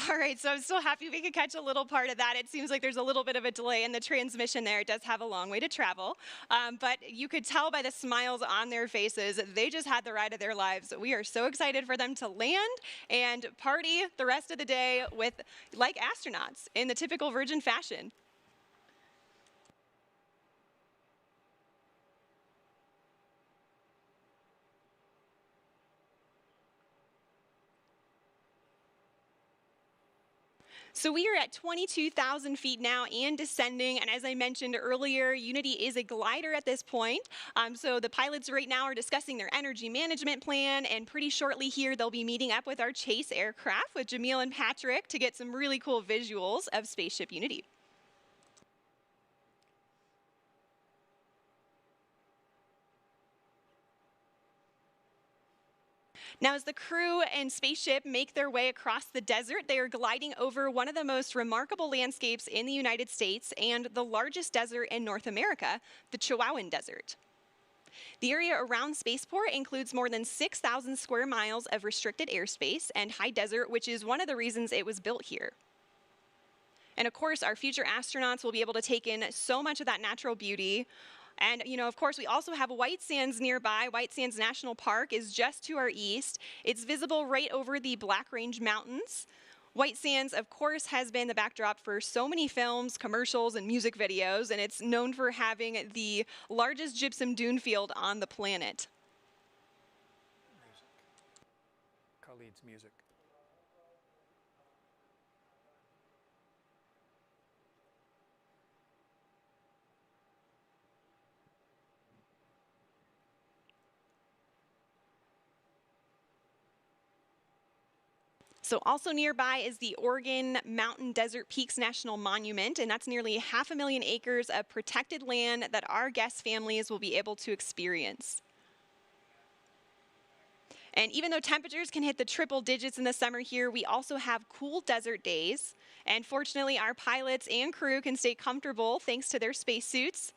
All right, so I'm still happy we could catch a little part of that. It seems like there's a little bit of a delay in the transmission there. It does have a long way to travel. But you could tell by the smiles on their faces, they just had the ride of their lives. We are so excited for them to land and party the rest of the day with, like astronauts, in the typical Virgin fashion. So we are at 22,000 feet now and descending. And as I mentioned earlier, Unity is a glider at this point. So the pilots right now are discussing their energy management plan. And pretty shortly here, they'll be meeting up with our chase aircraft with Jamil and Patrick to get some really cool visuals of Spaceship Unity. Now, as the crew and spaceship make their way across the desert, they are gliding over one of the most remarkable landscapes in the United States and the largest desert in North America, the Chihuahuan Desert. The area around Spaceport includes more than 6,000 square miles of restricted airspace and high desert, which is one of the reasons it was built here. And of course, our future astronauts will be able to take in so much of that natural beauty. And, you know, of course, we also have White Sands nearby. White Sands National Park is just to our east. It's visible right over the Black Range Mountains. White Sands, of course, has been the backdrop for so many films, commercials, and music videos, and it's known for having the largest gypsum dune field on the planet. Khalid's music. So also nearby is the Oregon Mountain Desert Peaks National Monument, and that's nearly 500,000 acres of protected land that our guest families will be able to experience. And even though temperatures can hit the triple digits in the summer here, we also have cool desert days. And fortunately, our pilots and crew can stay comfortable thanks to their spacesuits.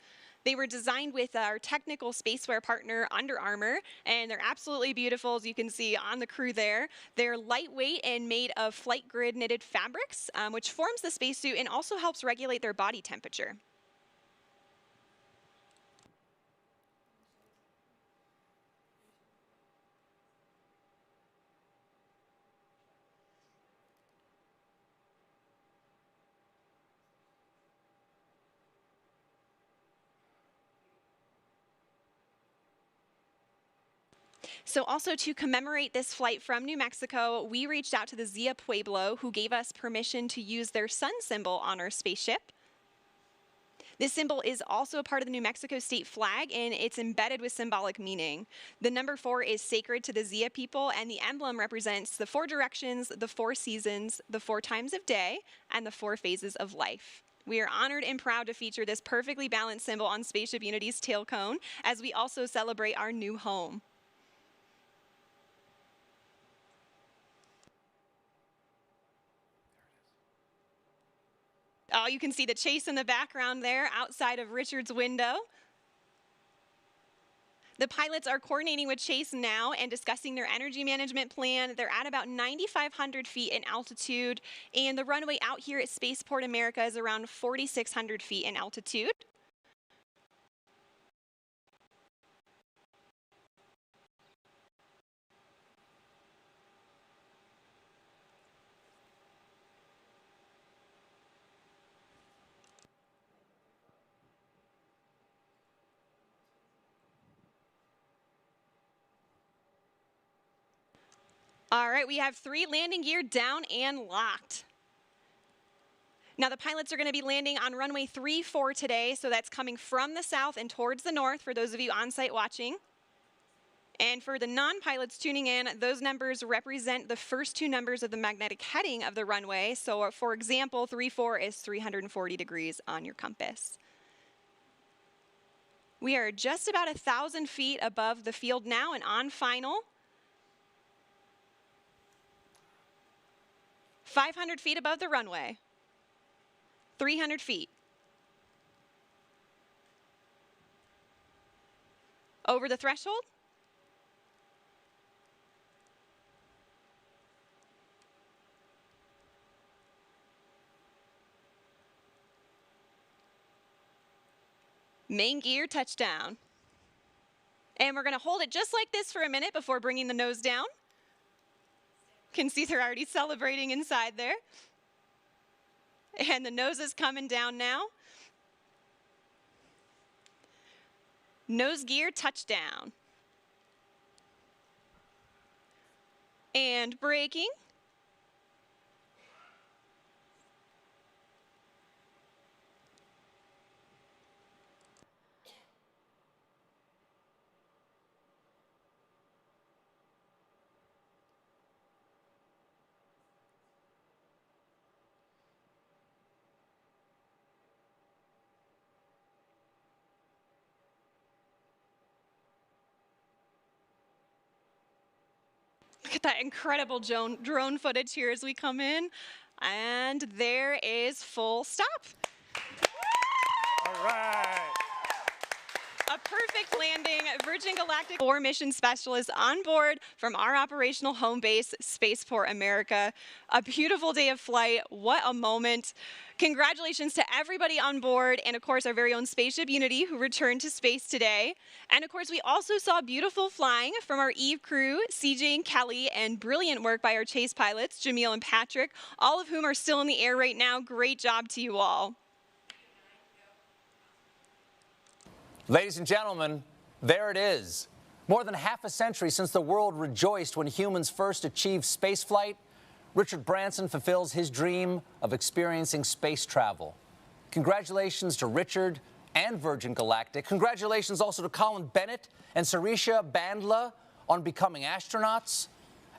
They were designed with our technical spacewear partner, Under Armour, and they're absolutely beautiful, as you can see on the crew there. They're lightweight and made of flight grid knitted fabrics, which forms the spacesuit and also helps regulate their body temperature. So also to commemorate this flight from New Mexico, we reached out to the Zia Pueblo, who gave us permission to use their sun symbol on our spaceship. This symbol is also a part of the New Mexico state flag, and it's embedded with symbolic meaning. The number 4 is sacred to the Zia people, and the emblem represents the 4 directions, the 4 seasons, the 4 times of day, and the 4 phases of life. We are honored and proud to feature this perfectly balanced symbol on Spaceship Unity's tail cone, as we also celebrate our new home. Oh, you can see the chase in the background there outside of Richard's window. The pilots are coordinating with Chase now and discussing their energy management plan. They're at about 9,500 feet in altitude, and the runway out here at Spaceport America is around 4,600 feet in altitude. All right, we have 3 landing gear down and locked. Now the pilots are going to be landing on runway 34 today, so that's coming from the south and towards the north for those of you on site watching. And for the non-pilots tuning in, those numbers represent the first 2 numbers of the magnetic heading of the runway. So for example, 34 is 340 degrees on your compass. We are just about 1,000 feet above the field now and on final. 500 feet above the runway. 300 feet. Over the threshold. Main gear touchdown. And we're going to hold it just like this for a minute before bringing the nose down. Can see they're already celebrating inside there. And the nose is coming down now. Nose gear touchdown. And braking. Look at that incredible drone footage here as we come in. And there is full stop. All right. A perfect landing. Virgin Galactic 4 mission specialists on board from our operational home base, Spaceport America. A beautiful day of flight. What a moment. Congratulations to everybody on board, and of course our very own spaceship Unity, who returned to space today. And of course we also saw beautiful flying from our Eve crew, CJ and Kelly, and brilliant work by our chase pilots, Jamil and Patrick, all of whom are still in the air right now. Great job to you all. Ladies and gentlemen, there it is. More than half a century since the world rejoiced when humans first achieved spaceflight, Richard Branson fulfills his dream of experiencing space travel. Congratulations to Richard and Virgin Galactic. Congratulations also to Colin Bennett and Sirisha Bandla on becoming astronauts.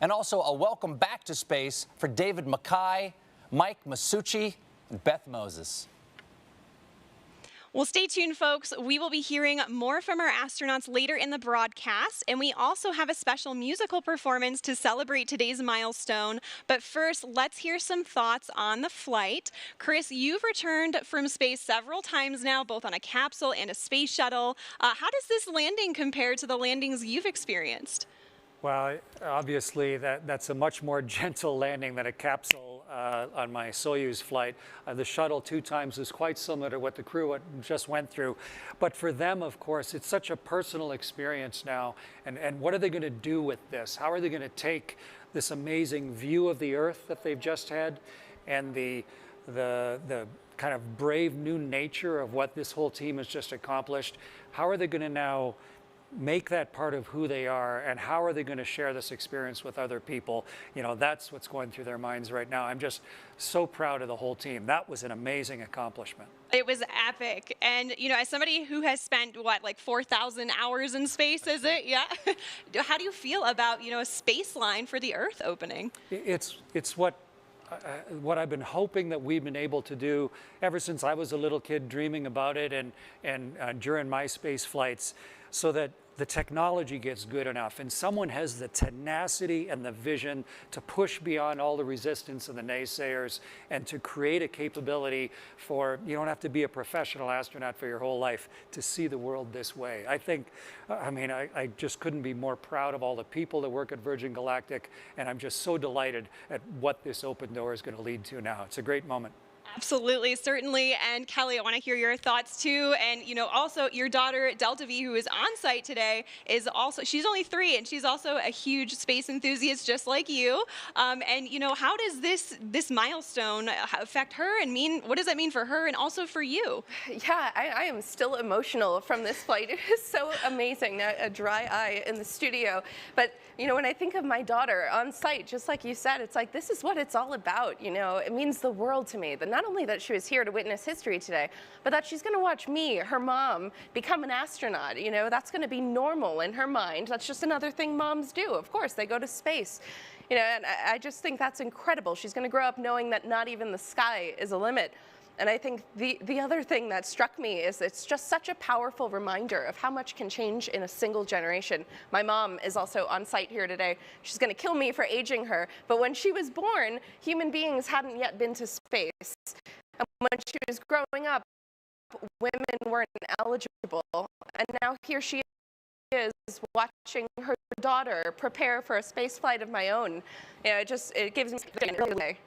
And also a welcome back to space for David Mackay, Mike Masucci, and Beth Moses. Well, stay tuned, folks. We will be hearing more from our astronauts later in the broadcast, and we also have a special musical performance to celebrate today's milestone. But first, let's hear some thoughts on the flight. Chris, you've returned from space several times now, both on a capsule and a space shuttle. How does this landing compare to the landings you've experienced? Well, obviously, that's a much more gentle landing than a capsule on my Soyuz flight. The shuttle 2 times is quite similar to what the crew just went through. But for them, of course, it's such a personal experience now. And what are they going to do with this? How are they going to take this amazing view of the Earth that they've just had and the kind of brave new nature of what this whole team has just accomplished? How are they going to now make that part of who they are, and how are they going to share this experience with other people? You know, that's what's going through their minds right now. I'm just so proud of the whole team. That was an amazing accomplishment. It was epic. And, you know, as somebody who has spent, what, like 4,000 hours in space, is it? Yeah. How do you feel about, you know, a space line for the Earth opening? It's what I've been hoping that we've been able to do ever since I was a little kid, dreaming about it and during my space flights, so that the technology gets good enough and someone has the tenacity and the vision to push beyond all the resistance of the naysayers and to create a capability for, you don't have to be a professional astronaut for your whole life to see the world this way. I think, I just couldn't be more proud of all the people that work at Virgin Galactic, and I'm just so delighted at what this open door is going to lead to now. It's a great moment. Absolutely, certainly. And Kelly, I want to hear your thoughts too. And, also your daughter, Delta V, who is on site today, is also, she's only 3 and she's also a huge space enthusiast just like you. And, how does this milestone affect her and what does that mean for her and also for you? Yeah, I am still emotional from this flight. It is so amazing, a dry eye in the studio. But, when I think of my daughter on site, just like you said, it's like, this is what it's all about. It means the world to me. That not only that she was here to witness history today, but that she's going to watch me, her mom, become an astronaut. That's going to be normal in her mind. That's just another thing moms do. Of course, they go to space. And I just think that's incredible. She's going to grow up knowing that not even the sky is a limit. And I think the other thing that struck me is it's just such a powerful reminder of how much can change in a single generation. My mom is also on site here today. She's going to kill me for aging her, but when she was born, human beings hadn't yet been to space. And when she was growing up, women weren't eligible. And now here she is watching her daughter prepare for a space flight of my own. It gives me a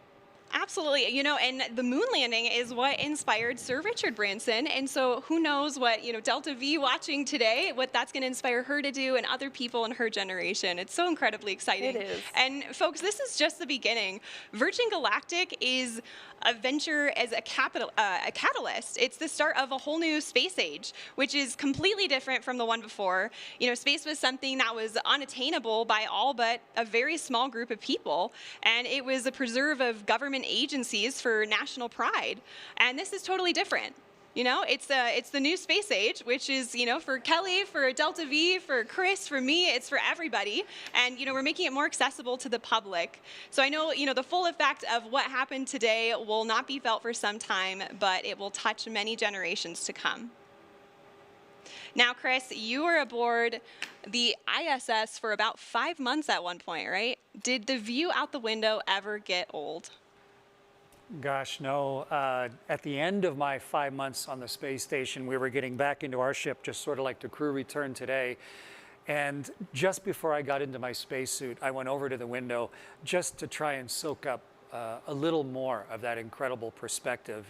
Absolutely. And the moon landing is what inspired Sir Richard Branson. And so who knows what, Delta V watching today, what that's going to inspire her to do and other people in her generation. It's so incredibly exciting. It is. And folks, this is just the beginning. Virgin Galactic is a venture as a catalyst. It's the start of a whole new space age, which is completely different from the one before. Space was something that was unattainable by all but a very small group of people. And it was a preserve of government agencies for national pride. And this is totally different. It's the new space age, which is, for Kelly, for Delta V, for Chris, for me, it's for everybody. And, we're making it more accessible to the public. So I know, the full effect of what happened today will not be felt for some time, but it will touch many generations to come. Now, Chris, you were aboard the ISS for about 5 months at one point, right? Did the view out the window ever get old? Gosh, no. At the end of my 5 months on the space station, we were getting back into our ship, just sort of like the crew returned today. And just before I got into my spacesuit, I went over to the window just to try and soak up a little more of that incredible perspective.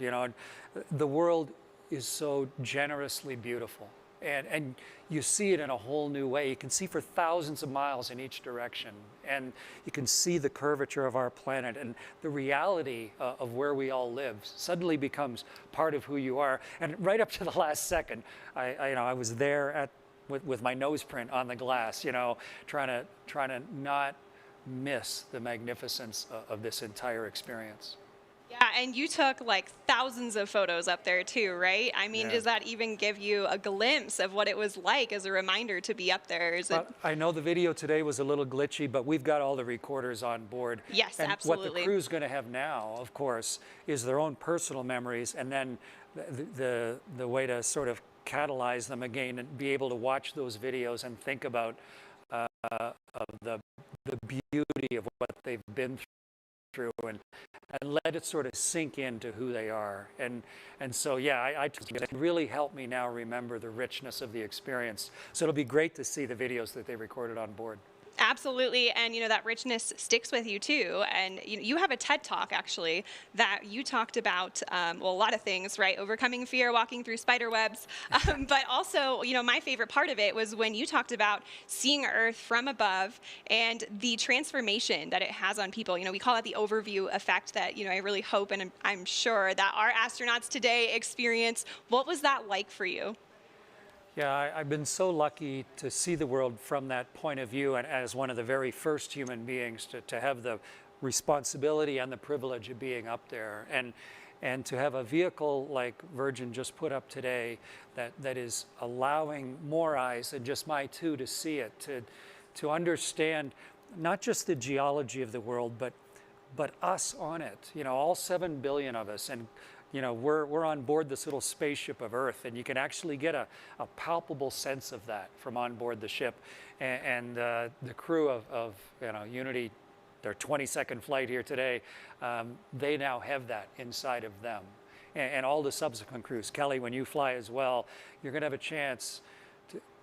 The world is so generously beautiful. And you see it in a whole new way. You can see for thousands of miles in each direction. And you can see the curvature of our planet, and the reality of where we all live suddenly becomes part of who you are. And right up to the last second, I was there with my nose print on the glass, trying to not miss the magnificence of this entire experience. Yeah, and you took like thousands of photos up there too, right? Yeah. Does that even give you a glimpse of what it was like as a reminder to be up there? I know the video today was a little glitchy, but we've got all the recorders on board. Yes, and absolutely. What the crew's going to have now, of course, is their own personal memories, and then the way to sort of catalyze them again and be able to watch those videos and think about the beauty of what they've been through and let it sort of sink into who they are. And so, yeah, it really helped me now remember the richness of the experience. So it'll be great to see the videos that they recorded on board. Absolutely, and that richness sticks with you too. And you have a TED Talk actually that you talked about, a lot of things, right? Overcoming fear, walking through spider webs. But also, my favorite part of it was when you talked about seeing Earth from above and the transformation that it has on people. We call it the overview effect that, I really hope and I'm sure that our astronauts today experience. What was that like for you? Yeah, I've been so lucky to see the world from that point of view, and as one of the very first human beings to have the responsibility and the privilege of being up there, and to have a vehicle like Virgin just put up today that is allowing more eyes than just my two to see it, to understand not just the geology of the world, but us on it. All 7 billion of us, and You know, we're on board this little spaceship of Earth, and you can actually get a palpable sense of that from on board the ship. And the crew of you know, Unity, their 22nd flight here today, they now have that inside of them. And all the subsequent crews. Kelly, when you fly as well, you're going to have a chance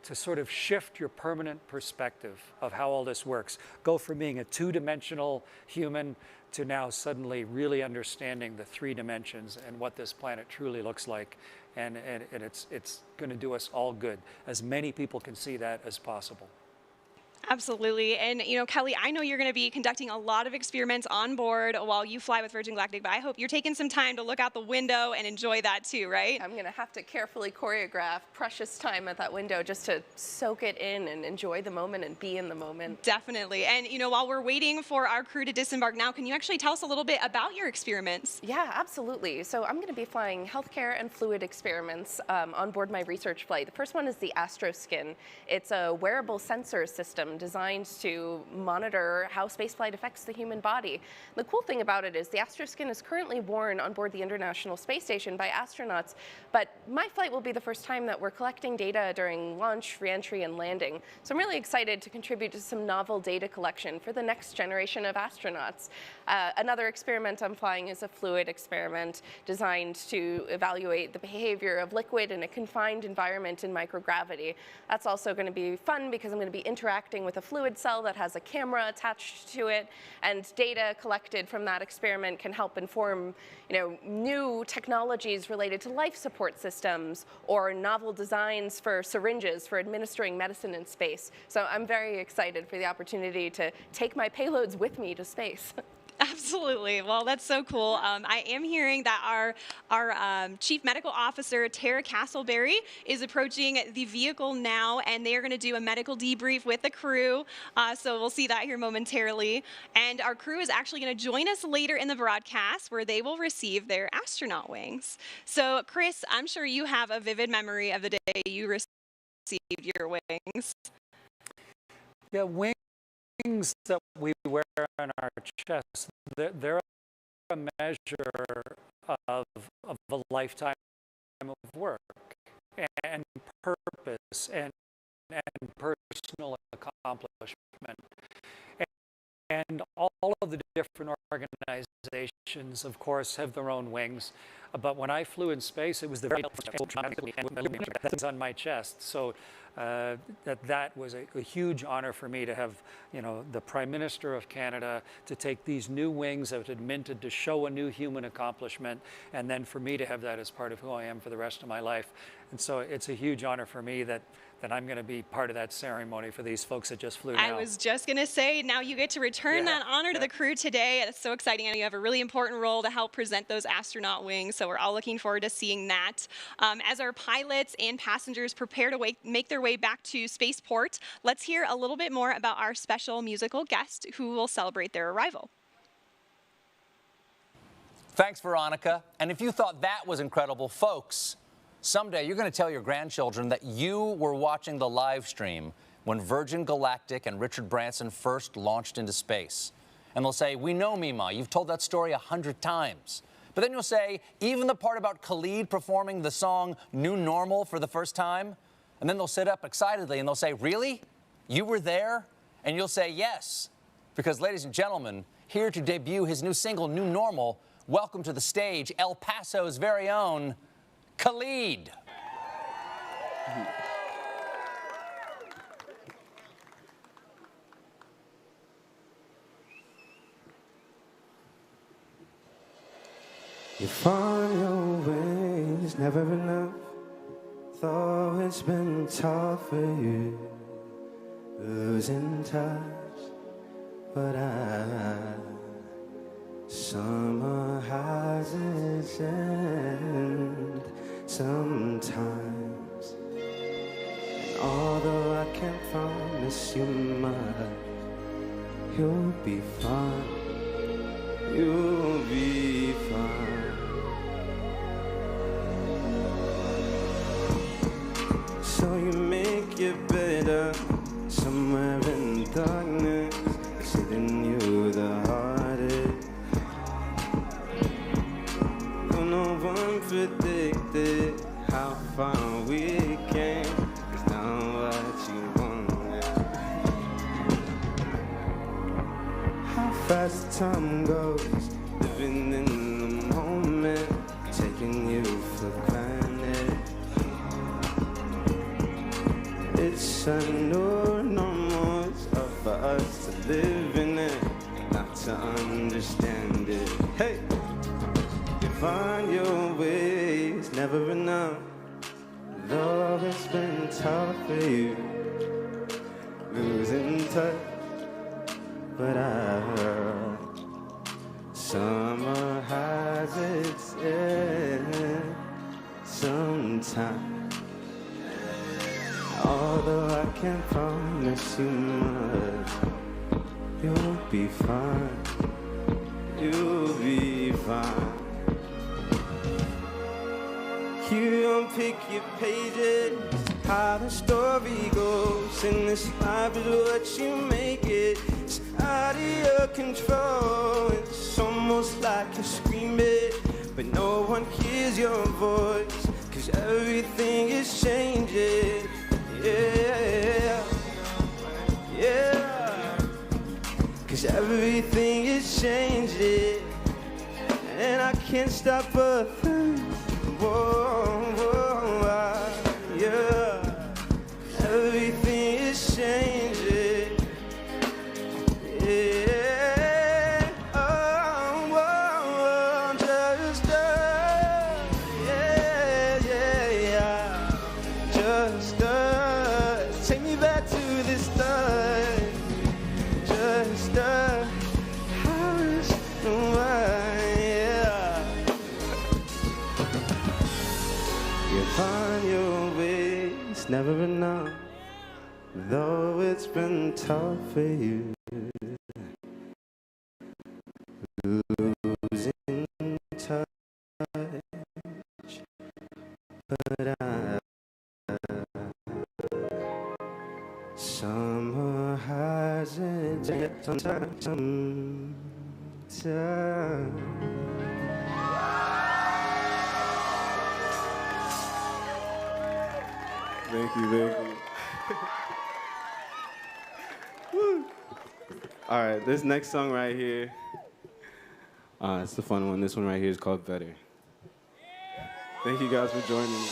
to sort of shift your permanent perspective of how all this works. Go from being a two-dimensional human to now suddenly really understanding the 3 dimensions and what this planet truly looks like. And it's going to do us all good. As many people can see that as possible. Absolutely. And, you know, Kelly, I know you're going to be conducting a lot of experiments on board while you fly with Virgin Galactic, but I hope you're taking some time to look out the window and enjoy that too, right? I'm going to have to carefully choreograph precious time at that window just to soak it in and enjoy the moment and be in the moment. Definitely. And, you know, while we're waiting for our crew to disembark now, can you actually tell us a little bit about your experiments? Yeah, absolutely. So I'm going to be flying healthcare and fluid experiments on board my research flight. The first one is the AstroSkin. It's a wearable sensor system designed to monitor how spaceflight affects the human body. The cool thing about it is the AstroSkin is currently worn on board the International Space Station by astronauts, but my flight will be the first time that we're collecting data during launch, re-entry, and landing. So I'm really excited to contribute to some novel data collection for the next generation of astronauts. Another experiment I'm flying is a fluid experiment designed to evaluate the behavior of liquid in a confined environment in microgravity. That's also going to be fun because I'm going to be interacting with a fluid cell that has a camera attached to it, and data collected from that experiment can help inform, you know, new technologies related to life support systems or novel designs for syringes for administering medicine in space. So I'm very excited for the opportunity to take my payloads with me to space. Absolutely. Well, that's so cool. I am hearing that our Chief Medical Officer, Tara Castleberry, is approaching the vehicle now, and they are going to do a medical debrief with the crew. So we'll see that here momentarily. And our crew is actually going to join us later in the broadcast, where they will receive their astronaut wings. So, Chris, I'm sure you have a vivid memory of the day you received your wings. Yeah, wings that we wear on our chest, they're a measure of a lifetime of work and purpose and personal accomplishment. And all of the different organizations, of course, have their own wings. But when I flew in space, it was the very that's on my chest. So that was a huge honor for me to have, you know, the Prime Minister of Canada to take these new wings that had minted to show a new human accomplishment, and then for me to have that as part of who I am for the rest of my life. And so it's a huge honor for me that I'm going to be part of that ceremony for these folks that just flew now. I was just going to say, now you get to return that honor to the crew today. It's so exciting. And you have a really important role to help present those astronaut wings. So we're all looking forward to seeing that. As our pilots and passengers prepare to make their way back to Spaceport, let's hear a little bit more about our special musical guest who will celebrate their arrival. Thanks, Veronica. And if you thought that was incredible, folks, someday you're going to tell your grandchildren that you were watching the live stream when Virgin Galactic and Richard Branson first launched into space. And they'll say, "We know, Mima, you've told that story 100 times. But then you'll say, even the part about Khalid performing the song New Normal for the first time? And then they'll sit up excitedly and they'll say, "Really? You were there?" And you'll say, "Yes." Because, ladies and gentlemen, here to debut his new single, New Normal, welcome to the stage, El Paso's very own Khalid. You find your ways never enough. Though it's been tough for you, losing touch, but summer has its end sometimes. And although I can't promise you much, you'll be fine. You'll be fine. So you make it better somewhere in darkness, sitting you the hardest. Though no one predicted how far we came. It's not what you wanted. How fast time goes, living in the moment, taking you for granted. It's a new normal, it's up for us to live in it, not to understand it. Hey, you find your ways, never enough. Though it's been tough for you, losing touch. But I heard summer has its end sometime. Although I can't promise you much, you'll be fine. You'll be fine. You unpick your pages, how the story goes. And this life is what you make it. It's out of your control. It's almost like you're screaming, but no one hears your voice, 'cause everything is changing. Yeah, yeah, 'cause everything is changing, and I can't stop a thing. Whoa, whoa, yeah, everything is changing. Yeah, oh, whoa, just yeah, yeah, yeah, just take me back to this time. Just find your ways, never enough. Though it's been tough for you, losing touch. But summer has its sometimes. Thank you, thank you. All right, this next song right here, it's the fun one. This one right here is called Better. Thank you guys for joining me.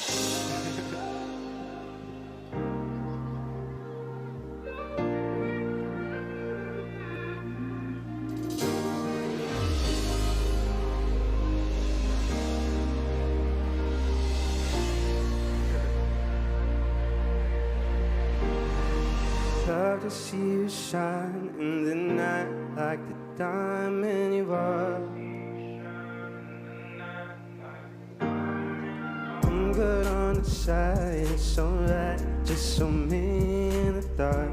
Love to see you shine in the night like the diamond you are. I'm good on the side, it's alright, just so me in the dark.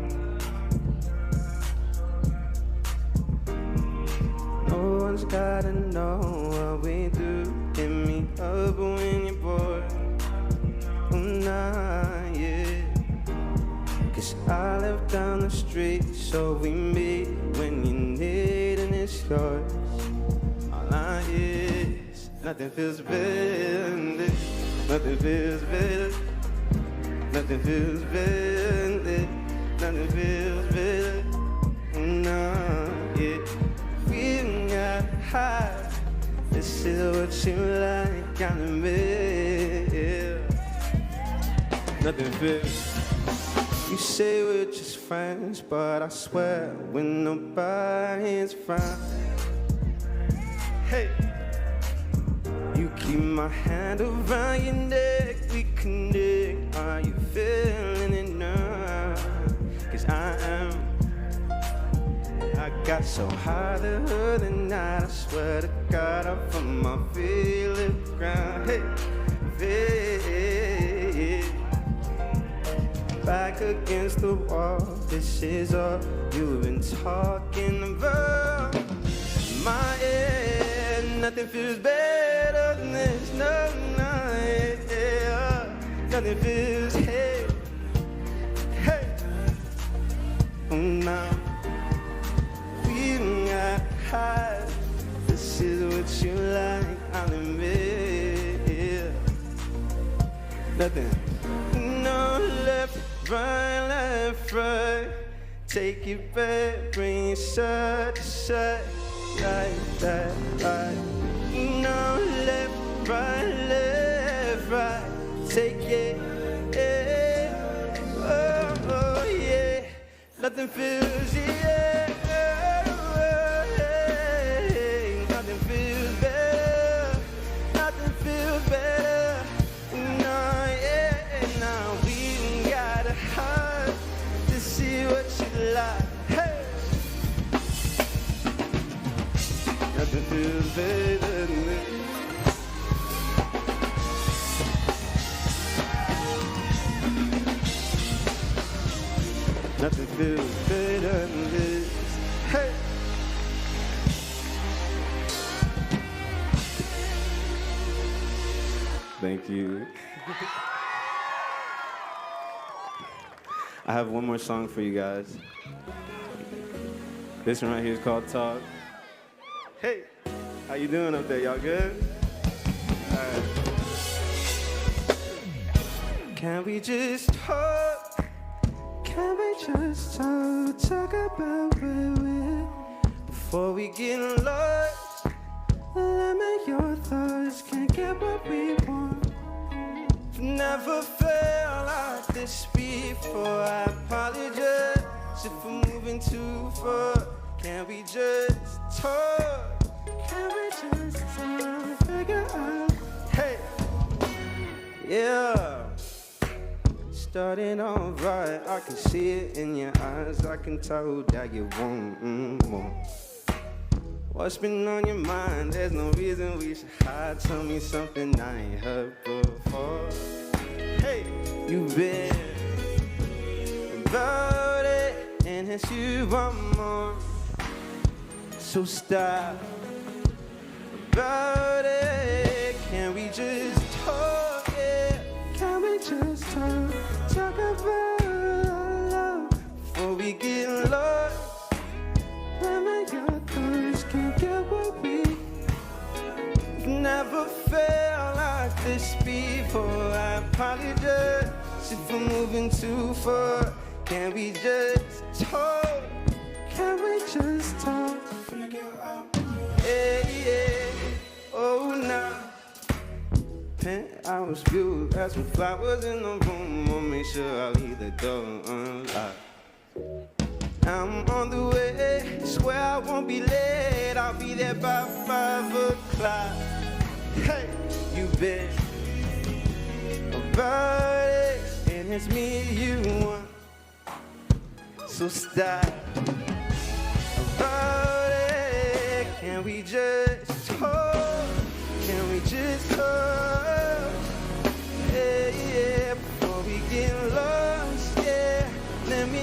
No one's gotta know what we do. Hit me up when you're bored. Oh, nah, yeah. 'Cause I live down the street, so we meet when you need, and it's yours. All I is, nothing feels better than this. Nothing feels better. Nothing feels better than this. Nothing feels better. No, yeah. We got high. This is what you like, I admit. Yeah. Nothing feels. You say we're just friends, but I swear when nobody's around. Hey, you keep my hand around your neck, we connect. Are you feeling it now? 'Cause I am. I got so high the other night, I swear to God, I felt my feet lift the ground. Hey, hey. Back against the wall, this is all you've been talking about. My end, nothing feels better than this. No, no, yeah. Nothing feels, hey, hey. Oh, now we got high. This is what you like, I'll admit, yeah. nothing. No, left, right. Take it back, bring it side to side, like that, right. No, left, right. Take it, yeah. Oh, yeah. Nothing feels, yeah. Nothing feels better. Nothing feels better. No, yeah. Now we got a heart to see what you like. Hey. Nothing feels better than this. Nothing feels better than this. Hey. Thank you. I have one more song for you guys. This one right here is called Talk. Hey, how you doing up there? Y'all good? All right. Can we just talk? Can we just talk about where we're before we get lost? Limit your thoughts, can't get what we want. Never felt like this before. I apologize if we're moving too far. Can we just talk? Can we just talk? Figure out. Hey, yeah. Starting off right, I can see it in your eyes. I can tell that you want more. What's been on your mind? There's no reason we should hide. Tell me something I ain't heard before. Hey, you've been about it, and it's you want more. So stop about it. Can we just talk? Yeah, can we just talk? Talk about love before we get lost. Limit your thoughts, can't get what we never felt like this before. I apologize if we're moving too far. Can we just talk? Can we just talk? Yeah. Oh, nah. Penthouse view, got some flowers in the room. I'll make sure I leave the door unlocked. I'm on the way, swear I won't be late. I'll be there by 5 o'clock. Hey, you've been about it, and it's me you want. So stop about it. Can we just talk? Can we just talk? Yeah, yeah, before we get lost, yeah, let me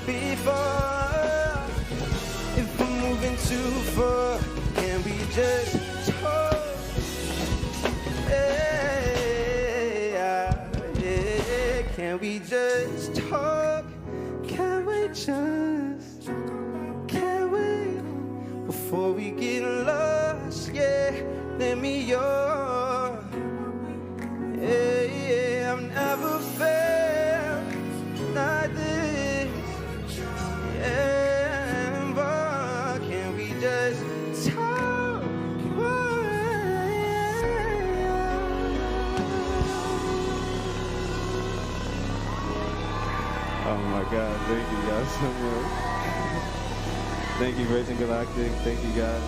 before. If we're moving too far, can we just talk? Yeah, can we just talk? Can we just, can we, before we get lost, yeah, let me yeah, I've never felt like this. Yeah, but can we just talk? Oh my God, thank you guys so much. Thank you, Virgin Galactic. Thank you guys.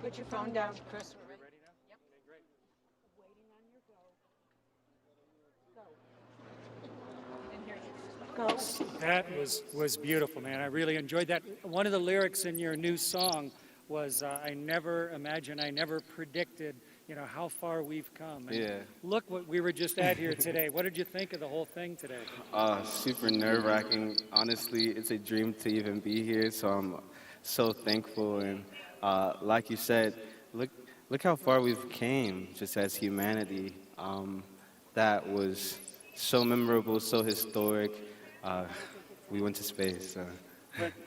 Put your phone down, Chris. We're ready now? Yep. Okay, great. Waiting on your go. Go. Didn't hear you. That was beautiful, man. I really enjoyed that. One of the lyrics in your new song was, I never imagined, I never predicted, how far we've come. And yeah. Look what we were just at here today. What did you think of the whole thing today? Super nerve-wracking. Honestly, it's a dream to even be here, so I'm so thankful. And like you said, look how far we've came just as humanity. That was so memorable, so historic. We went to space.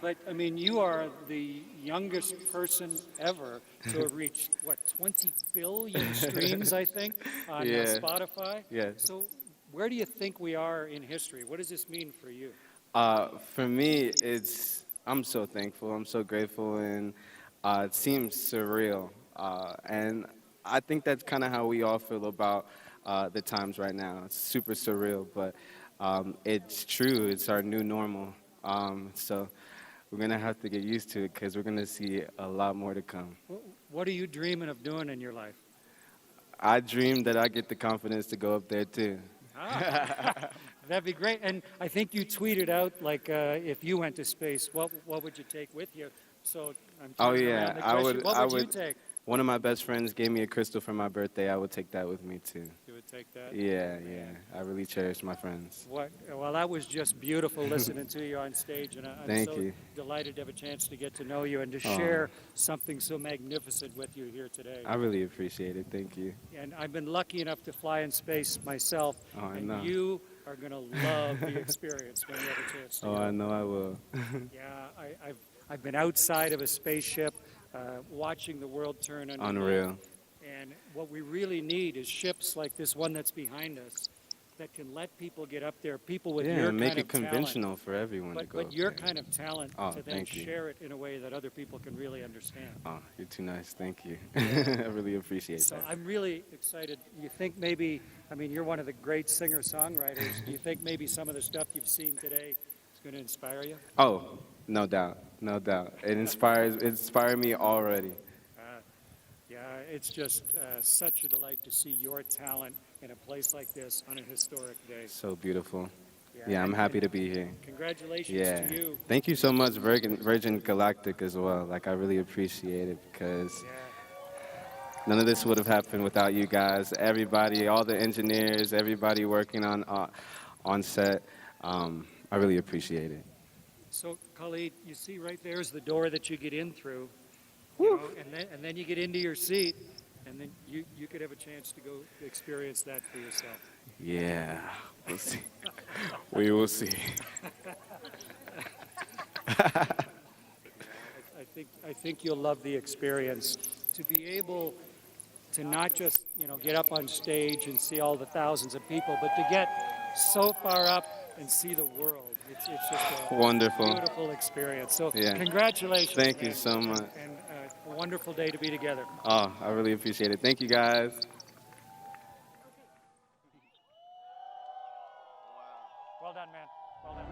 But I mean, you are the youngest person ever to have reached, 20 billion streams, I think, on Spotify? Yeah. So where do you think we are in history? What does this mean for you? For me, I'm so thankful. I'm so grateful, and it seems surreal. And I think that's kind of how we all feel about the times right now. It's super surreal, but it's true. It's our new normal. So we're going to have to get used to it because we're going to see a lot more to come. What are you dreaming of doing in your life? I dream that I get the confidence to go up there, too. That'd be great. And I think you tweeted out, if you went to space, what would you take with you? So I'm What would you take? One of my best friends gave me a crystal for my birthday. I would take that with me, too. You would take that? Yeah. I really cherish my friends. Well, that was just beautiful listening to you on stage, and I'm so delighted to have a chance to get to know you and to share something so magnificent with you here today. I really appreciate it. Thank you. And I've been lucky enough to fly in space myself, and you are going to love the experience when you have a chance to go. I know I will. Yeah, I've been outside of a spaceship, watching the world turn underneath. Unreal. And what we really need is ships like this one that's behind us that can let people get up there, people with your kind of talent. Yeah, make it conventional for everyone to go But your there. kind of talent to then share it in a way that other people can really understand. Oh, you're too nice. Thank you. I really appreciate that. So I'm really excited. You think maybe, you're one of the great singer-songwriters. Do you think maybe some of the stuff you've seen today is going to inspire you? Oh, no doubt. No doubt. It inspired me already. It's just such a delight to see your talent in a place like this on a historic day. So beautiful. Yeah, I'm happy to be here. Congratulations to you. Thank you so much, Virgin Galactic, as well. I really appreciate it because none of this would have happened without you guys. Everybody, all the engineers, everybody working on set. I really appreciate it. So, Khalid, you see right there is the door that you get in through. And then you get into your seat, and then you could have a chance to go experience that for yourself. Yeah, we'll see. We will see. I think you'll love the experience. To be able to not just get up on stage and see all the thousands of people, but to get so far up and see the world. It's just a wonderful, beautiful experience. So congratulations. Thank you so much. And a wonderful day to be together. Oh, I really appreciate it. Thank you, guys. Well done, man. Well done.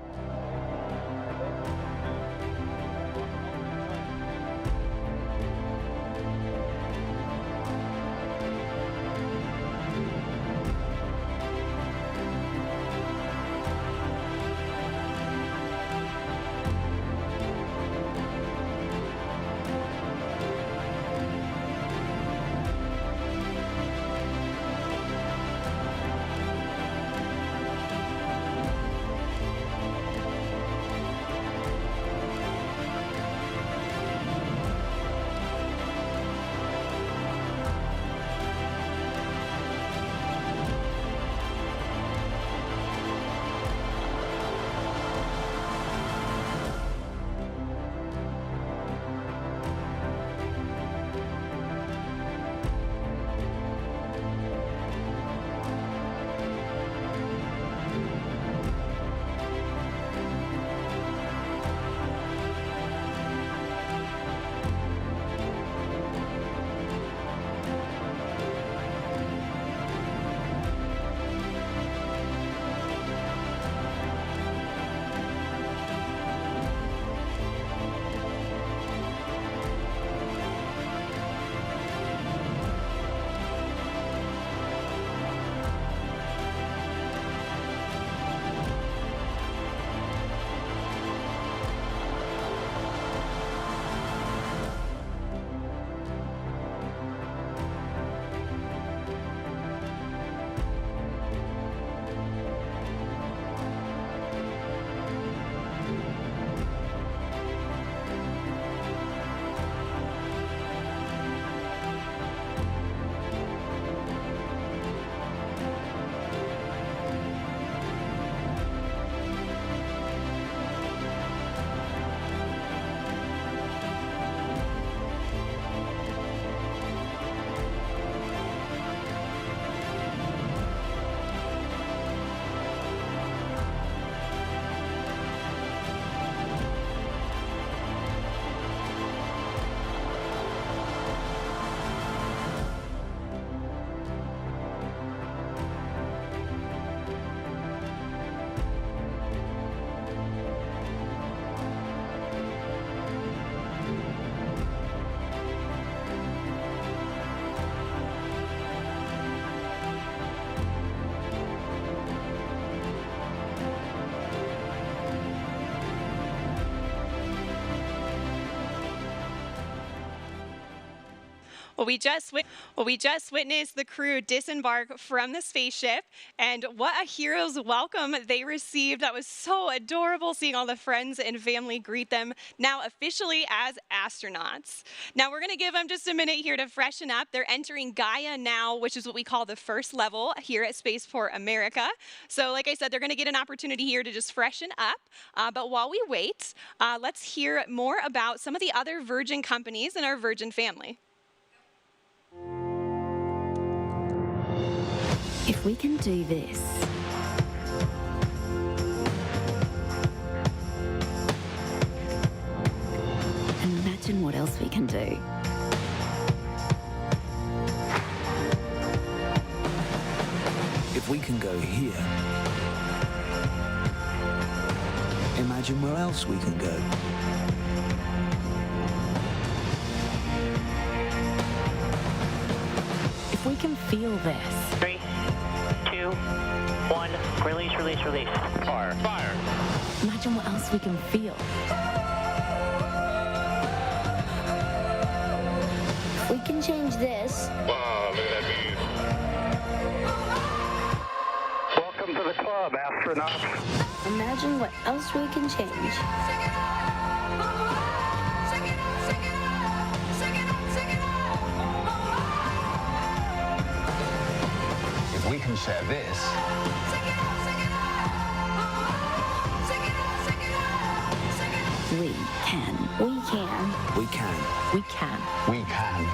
Well, we just witnessed the crew disembark from the spaceship, and what a hero's welcome they received. That was so adorable, seeing all the friends and family greet them now officially as astronauts. Now we're going to give them just a minute here to freshen up. They're entering Gaia now, which is what we call the first level here at Spaceport America. So like I said, they're going to get an opportunity here to just freshen up. But while we wait, let's hear more about some of the other Virgin companies in our Virgin family. If we can do this, imagine what else we can do. If we can go here, imagine where else we can go. If we can feel this. 3, 2, 1, release, release, release. Fire, fire. Imagine what else we can feel. We can change this. Wow, look at that view. Welcome to the club, astronauts. Imagine what else we can change. If we can share this, We can. We can. We can. We can. we can.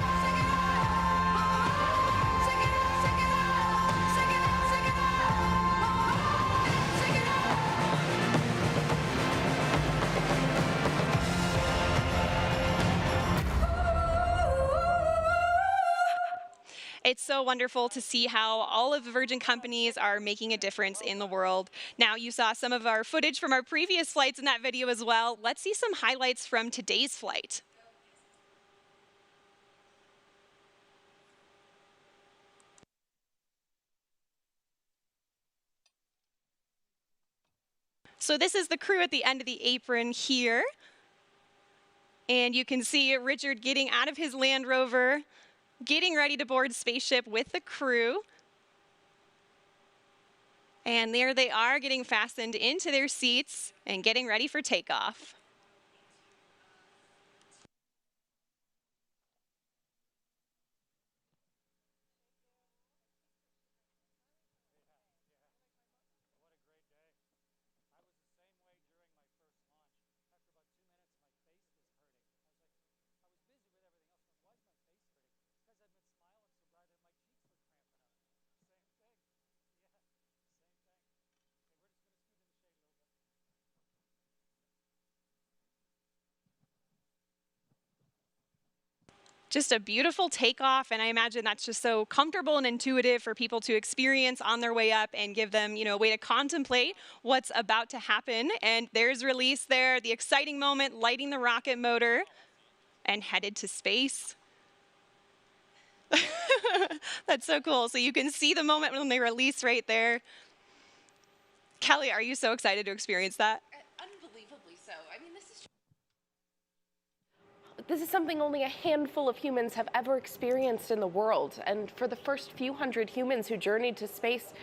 It's so wonderful to see how all of the Virgin companies are making a difference in the world. Now, you saw some of our footage from our previous flights in that video as well. Let's see some highlights from today's flight. So this is the crew at the end of the apron here. And you can see Richard getting out of his Land Rover, getting ready to board spaceship with the crew. And there they are, getting fastened into their seats and getting ready for takeoff. Just a beautiful takeoff, and I imagine that's just so comfortable and intuitive for people to experience on their way up and give them, a way to contemplate what's about to happen. And there's release there, the exciting moment, lighting the rocket motor and headed to space. That's so cool. So you can see the moment when they release right there. Kelly, are you so excited to experience that? Unbelievably so. I mean, this is something only a handful of humans have ever experienced in the world. And for the first few hundred humans who journeyed to space,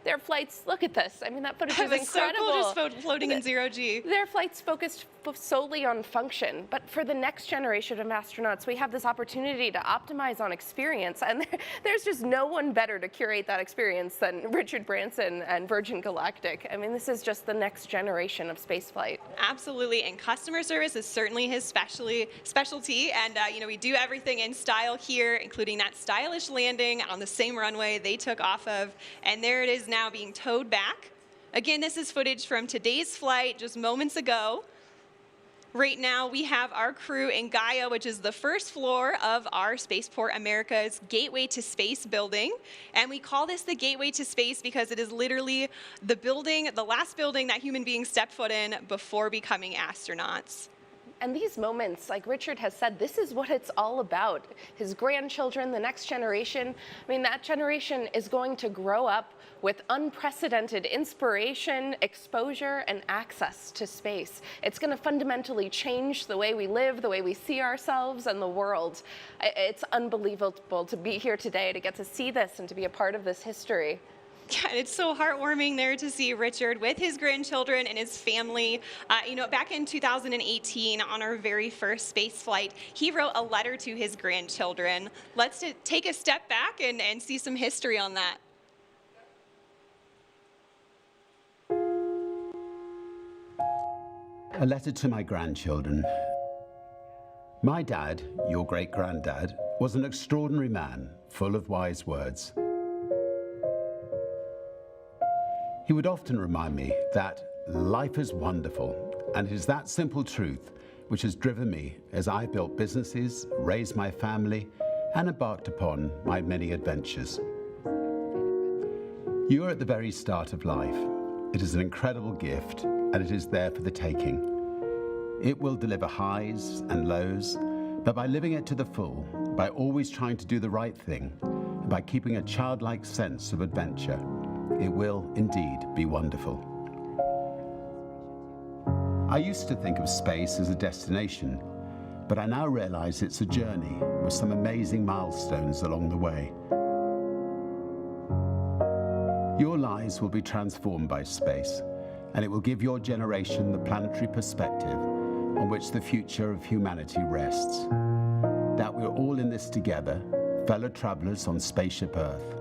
their flights, look at this. I mean, that footage is incredible. So cool, just floating in zero G. Their flights focused solely on function. But for the next generation of astronauts, we have this opportunity to optimize on experience. And there's just no one better to curate that experience than Richard Branson and Virgin Galactic. I mean, this is just the next generation of spaceflight. Absolutely, and customer service is certainly his specialty. And we do everything in style here, including that stylish landing on the same runway they took off of. And there it is now being towed back. Again, this is footage from today's flight just moments ago. Right now, we have our crew in Gaia, which is the first floor of our Spaceport America's Gateway to Space building. And we call this the Gateway to Space because it is literally the last building that human beings step foot in before becoming astronauts. And these moments, like Richard has said, this is what it's all about. His grandchildren, the next generation. I mean, that generation is going to grow up with unprecedented inspiration, exposure, and access to space. It's going to fundamentally change the way we live, the way we see ourselves and the world. It's unbelievable to be here today, to get to see this and to be a part of this history. Yeah, it's so heartwarming there to see Richard with his grandchildren and his family. You know, back in 2018, on our very first space flight, he wrote a letter to his grandchildren. Let's take a step back and see some history on that. A letter to my grandchildren. My dad, your great-granddad, was an extraordinary man, full of wise words. He would often remind me that life is wonderful, and it is that simple truth which has driven me as I built businesses, raised my family, and embarked upon my many adventures. You are at the very start of life. It is an incredible gift, and it is there for the taking. It will deliver highs and lows, but by living it to the full, by always trying to do the right thing, and by keeping a childlike sense of adventure, it will indeed be wonderful. I used to think of space as a destination, but I now realize it's a journey with some amazing milestones along the way. Your lives will be transformed by space, and it will give your generation the planetary perspective on which the future of humanity rests. That we're all in this together, fellow travelers on Spaceship Earth.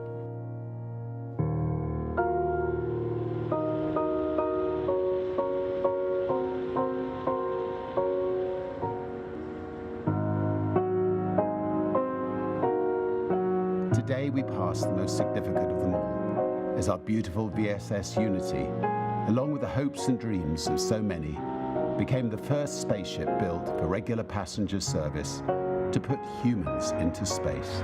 Today we pass the most significant of them all, as our beautiful VSS Unity, along with the hopes and dreams of so many, became the first spaceship built for regular passenger service to put humans into space.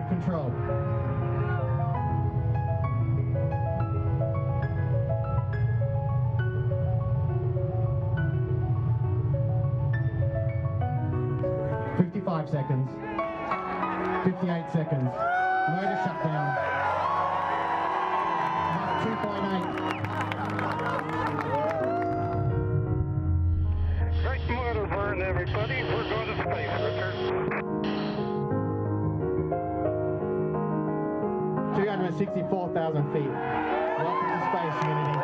Control. Seconds. 58 seconds. Motor shutdown. 2.8. Great motor burn, everybody. We're going to space, Richard. 264,000 feet. Welcome to space, Unity.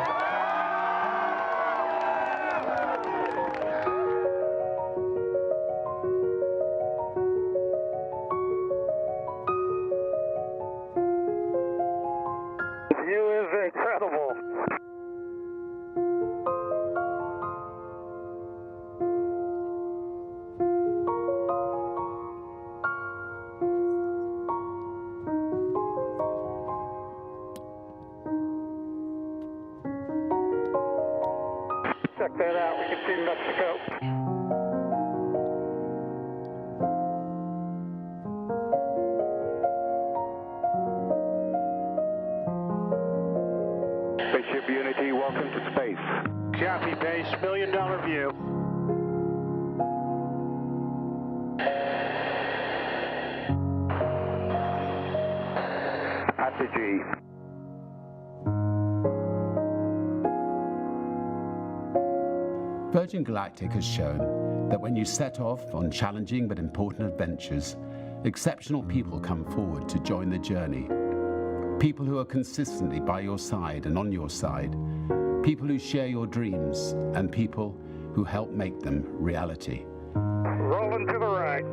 Check that out. We can see Mexico. Spaceship Unity, welcome to space. Copy, base. $1 million view. Apogee. Virgin Galactic has shown that when you set off on challenging but important adventures, exceptional people come forward to join the journey. People who are consistently by your side and on your side. People who share your dreams and people who help make them reality. Rolling to the right.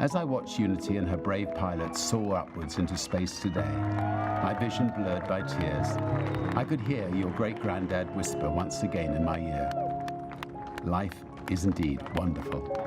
As I watch Unity and her brave pilots soar upwards into space today, my vision blurred by tears, I could hear your great-granddad whisper once again in my ear, "Life is indeed wonderful."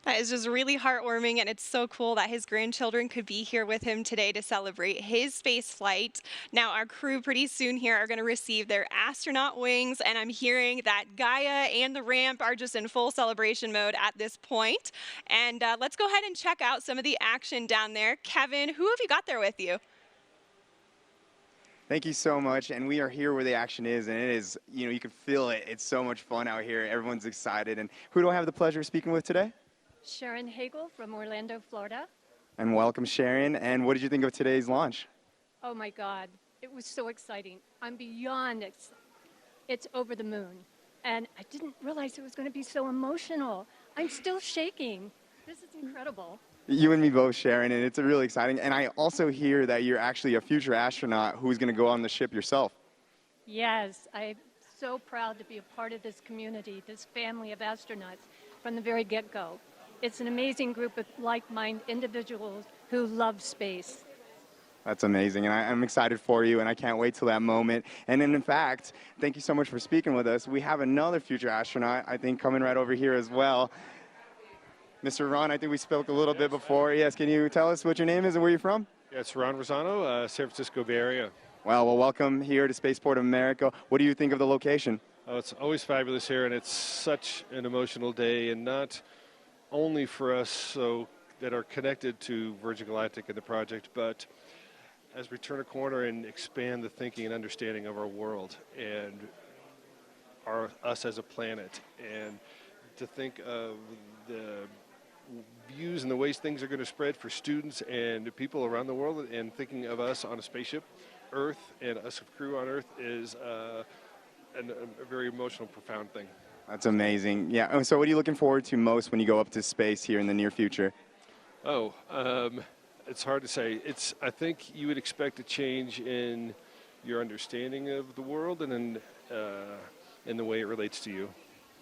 That is just really heartwarming, and it's so cool that his grandchildren could be here with him today to celebrate his space flight. Now, our crew pretty soon here are going to receive their astronaut wings, and I'm hearing that Gaia and the ramp are just in full celebration mode at this point. And let's go ahead and check out some of the action down there. Kevin, who have you got there with you? Thank you so much, and we are here where the action is, and it is, you can feel it. It's so much fun out here. Everyone's excited. And who do I have the pleasure of speaking with today? Sharon Hagel from Orlando, Florida. And welcome, Sharon. And what did you think of today's launch? Oh my God, it was so exciting. I'm beyond it's over the moon. And I didn't realize it was going to be so emotional. I'm still shaking. This is incredible. You and me both, Sharon, and it's really exciting. And I also hear that you're actually a future astronaut who's going to go on the ship yourself. Yes, I'm so proud to be a part of this community, this family of astronauts from the very get-go. It's an amazing group of like-minded individuals who love space. That's amazing, and I'm excited for you, and I can't wait till that moment. And then, in fact, thank you so much for speaking with us. We have another future astronaut, I think, coming right over here as well. Mr. Ron, I think we spoke a little bit before. Yes, can you tell us what your name is and where you're from? Yeah, it's Ron Rosano, San Francisco Bay Area. Well, welcome here to Spaceport of America. What do you think of the location? Oh, it's always fabulous here, and it's such an emotional day, and not only for us that are connected to Virgin Galactic and the project, but as we turn a corner and expand the thinking and understanding of our world and us as a planet, and to think of the views and the ways things are going to spread for students and people around the world, and thinking of us on a spaceship, Earth, and us crew on Earth is a very emotional, profound thing. That's amazing. Yeah, so what are you looking forward to most when you go up to space here in the near future? Oh, it's hard to say. I think you would expect a change in your understanding of the world and in the way it relates to you.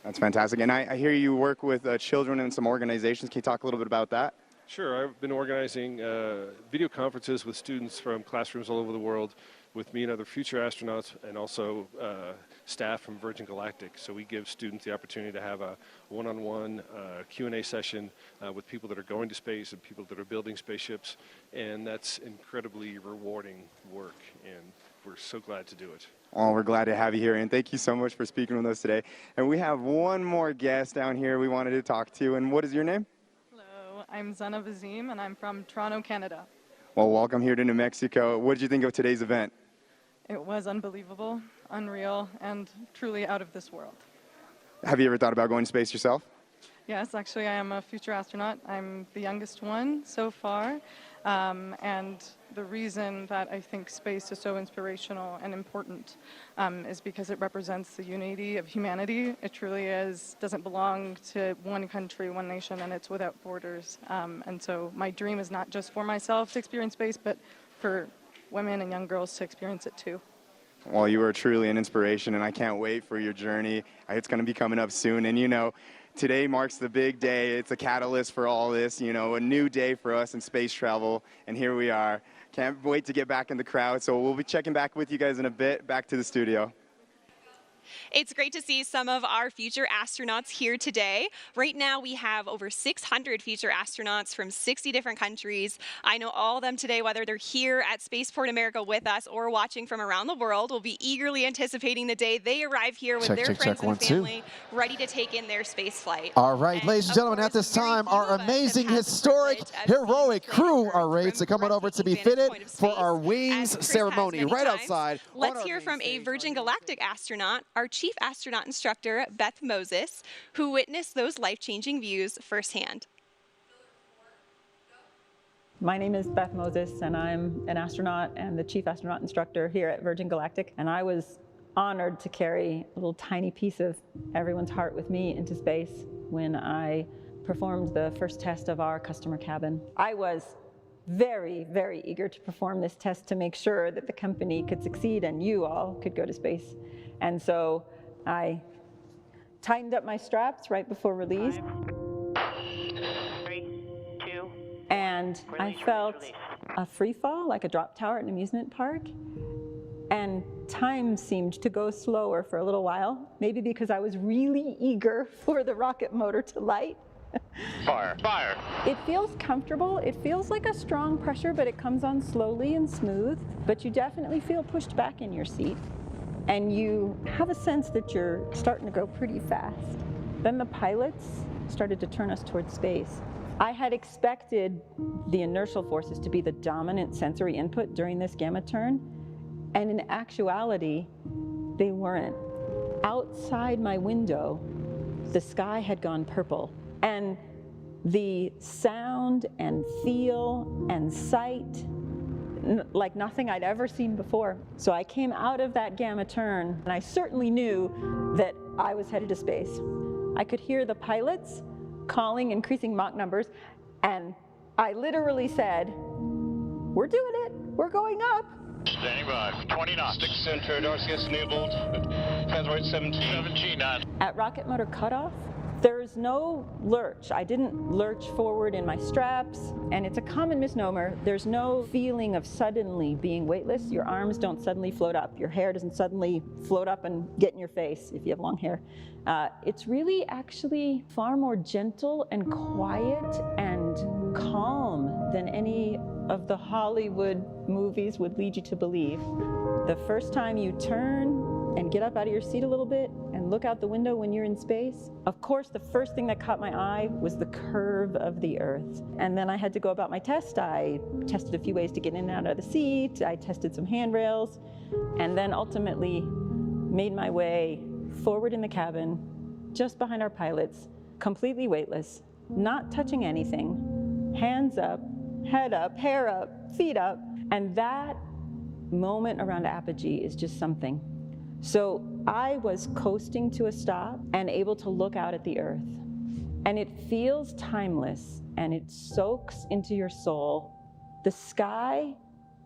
That's fantastic. And I hear you work with children in some organizations. Can you talk a little bit about that? Sure. I've been organizing video conferences with students from classrooms all over the world with me and other future astronauts, and also staff from Virgin Galactic. So we give students the opportunity to have a one-on-one Q&A session with people that are going to space and people that are building spaceships, and that's incredibly rewarding work, and we're so glad to do it. Oh, we're glad to have you here, and thank you so much for speaking with us today. And we have one more guest down here we wanted to talk to, and what is your name? Hello, I'm Zana Vazim, and I'm from Toronto, Canada. Well, welcome here to New Mexico. What did you think of today's event? It was unbelievable, unreal, and truly out of this world. Have you ever thought about going to space yourself? Yes, actually, I am a future astronaut. I'm the youngest one so far, and the reason that I think space is so inspirational and important is because it represents the unity of humanity. It truly doesn't belong to one country, one nation, and it's without borders. And so my dream is not just for myself to experience space, but for women and young girls to experience it too. Well, you are truly an inspiration, and I can't wait for your journey. It's going to be coming up soon, and today marks the big day. It's a catalyst for all this, a new day for us in space travel, and here we are. Can't wait to get back in the crowd, so we'll be checking back with you guys in a bit. Back to the studio. It's great to see some of our future astronauts here today. Right now, we have over 600 future astronauts from 60 different countries. I know all of them today, whether they're here at Spaceport America with us or watching from around the world, will be eagerly anticipating the day they arrive here with their friends and family, ready to take in their space flight. All right, ladies and gentlemen, at this time, our amazing, historic, heroic crew are ready to come on over to be fitted for our wings ceremony right outside. Let's hear from a Virgin Galactic astronaut, our Chief Astronaut Instructor, Beth Moses, who witnessed those life-changing views firsthand. My name is Beth Moses, and I'm an astronaut and the Chief Astronaut Instructor here at Virgin Galactic. And I was honored to carry a little tiny piece of everyone's heart with me into space when I performed the first test of our customer cabin. I was very, very eager to perform this test to make sure that the company could succeed and you all could go to space. And so I tightened up my straps right before release. 3, 2, and I felt a free fall, like a drop tower at an amusement park. And time seemed to go slower for a little while, maybe because I was really eager for the rocket motor to light. Fire, fire. It feels comfortable. It feels like a strong pressure, but it comes on slowly and smooth. But you definitely feel pushed back in your seat. And you have a sense that you're starting to go pretty fast. Then the pilots started to turn us towards space. I had expected the inertial forces to be the dominant sensory input during this gamma turn. And in actuality, they weren't. Outside my window, the sky had gone purple. And the sound and feel and sight, like nothing I'd ever seen before. So I came out of that gamma turn, and I certainly knew that I was headed to space. I could hear the pilots calling increasing Mach numbers, and I literally said, "We're doing it, we're going up." Standing by, 20 knots. Stick center, RCS enabled, transfer 17 knots. At rocket motor cutoff, there's no lurch. I didn't lurch forward in my straps, and it's a common misnomer. There's no feeling of suddenly being weightless. Your arms don't suddenly float up. Your hair doesn't suddenly float up and get in your face if you have long hair. It's really actually far more gentle and quiet and calm than any of the Hollywood movies would lead you to believe. The first time you turn and get up out of your seat a little bit and look out the window when you're in space, of course, the first thing that caught my eye was the curve of the Earth. And then I had to go about my test. I tested a few ways to get in and out of the seat. I tested some handrails, and then ultimately made my way forward in the cabin, just behind our pilots, completely weightless, not touching anything, hands up, head up, hair up, feet up. And that moment around apogee is just something. So I was coasting to a stop and able to look out at the Earth. And it feels timeless, and it soaks into your soul. The sky,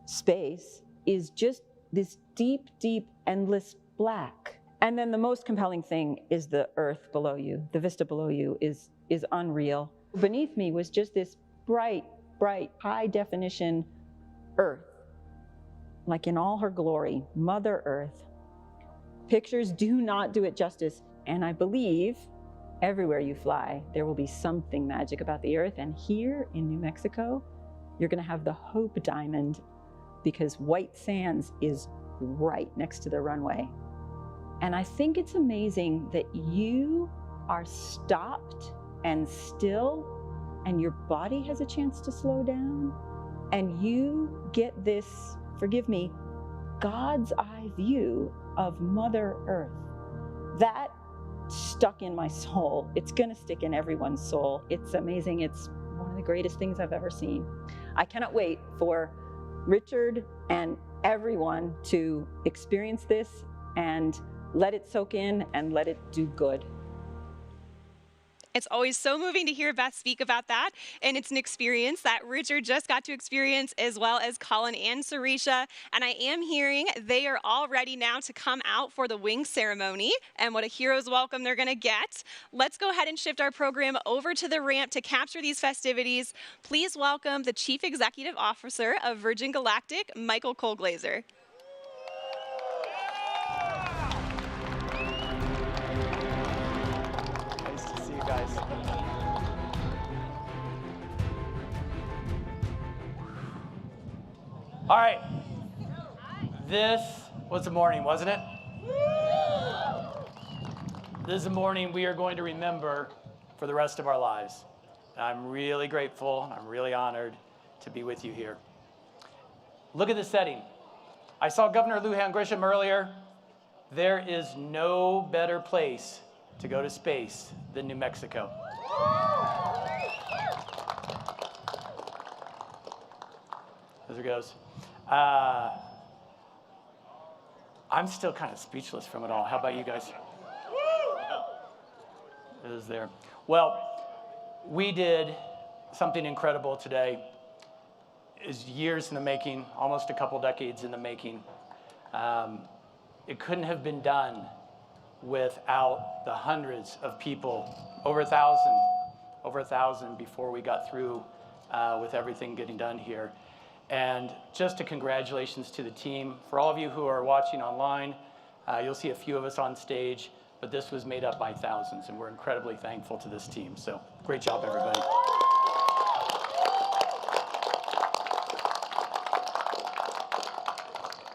space, is just this deep, deep, endless black. And then the most compelling thing is the Earth below you. The vista below you is unreal. Beneath me was just this bright, bright, high definition Earth, like in all her glory, Mother Earth. Pictures do not do it justice, and I believe everywhere you fly, there will be something magic about the Earth, and here in New Mexico, you're gonna have the Hope Diamond, because White Sands is right next to the runway. And I think it's amazing that you are stopped and still, and your body has a chance to slow down, and you get this, forgive me, God's eye view of Mother Earth. That stuck in my soul. It's gonna stick in everyone's soul. It's amazing. It's one of the greatest things I've ever seen. I cannot wait for Richard and everyone to experience this and let it soak in and let it do good. It's always so moving to hear Beth speak about that, and it's an experience that Richard just got to experience, as well as Colin and Sarisha. And I am hearing they are all ready now to come out for the wing ceremony, and what a hero's welcome they're gonna get. Let's go ahead and shift our program over to the ramp to capture these festivities. Please welcome the Chief Executive Officer of Virgin Galactic, Michael Colglazer. Guys. All right. This was a morning, wasn't it? This is a morning we are going to remember for the rest of our lives. And I'm really grateful, and I'm really honored to be with you here. Look at the setting. I saw Governor Lujan Grisham earlier. There is no better place to go to space than New Mexico. There it goes. I'm still kind of speechless from it all. How about you guys? It is there. Well, we did something incredible today. is years in the making, almost a couple decades in the making. It couldn't have been done without the hundreds of people, over 1,000 before we got through with everything getting done here. And just a congratulations to the team. For all of you who are watching online, you'll see a few of us on stage, but this was made up by thousands, and we're incredibly thankful to this team. So great job, everybody.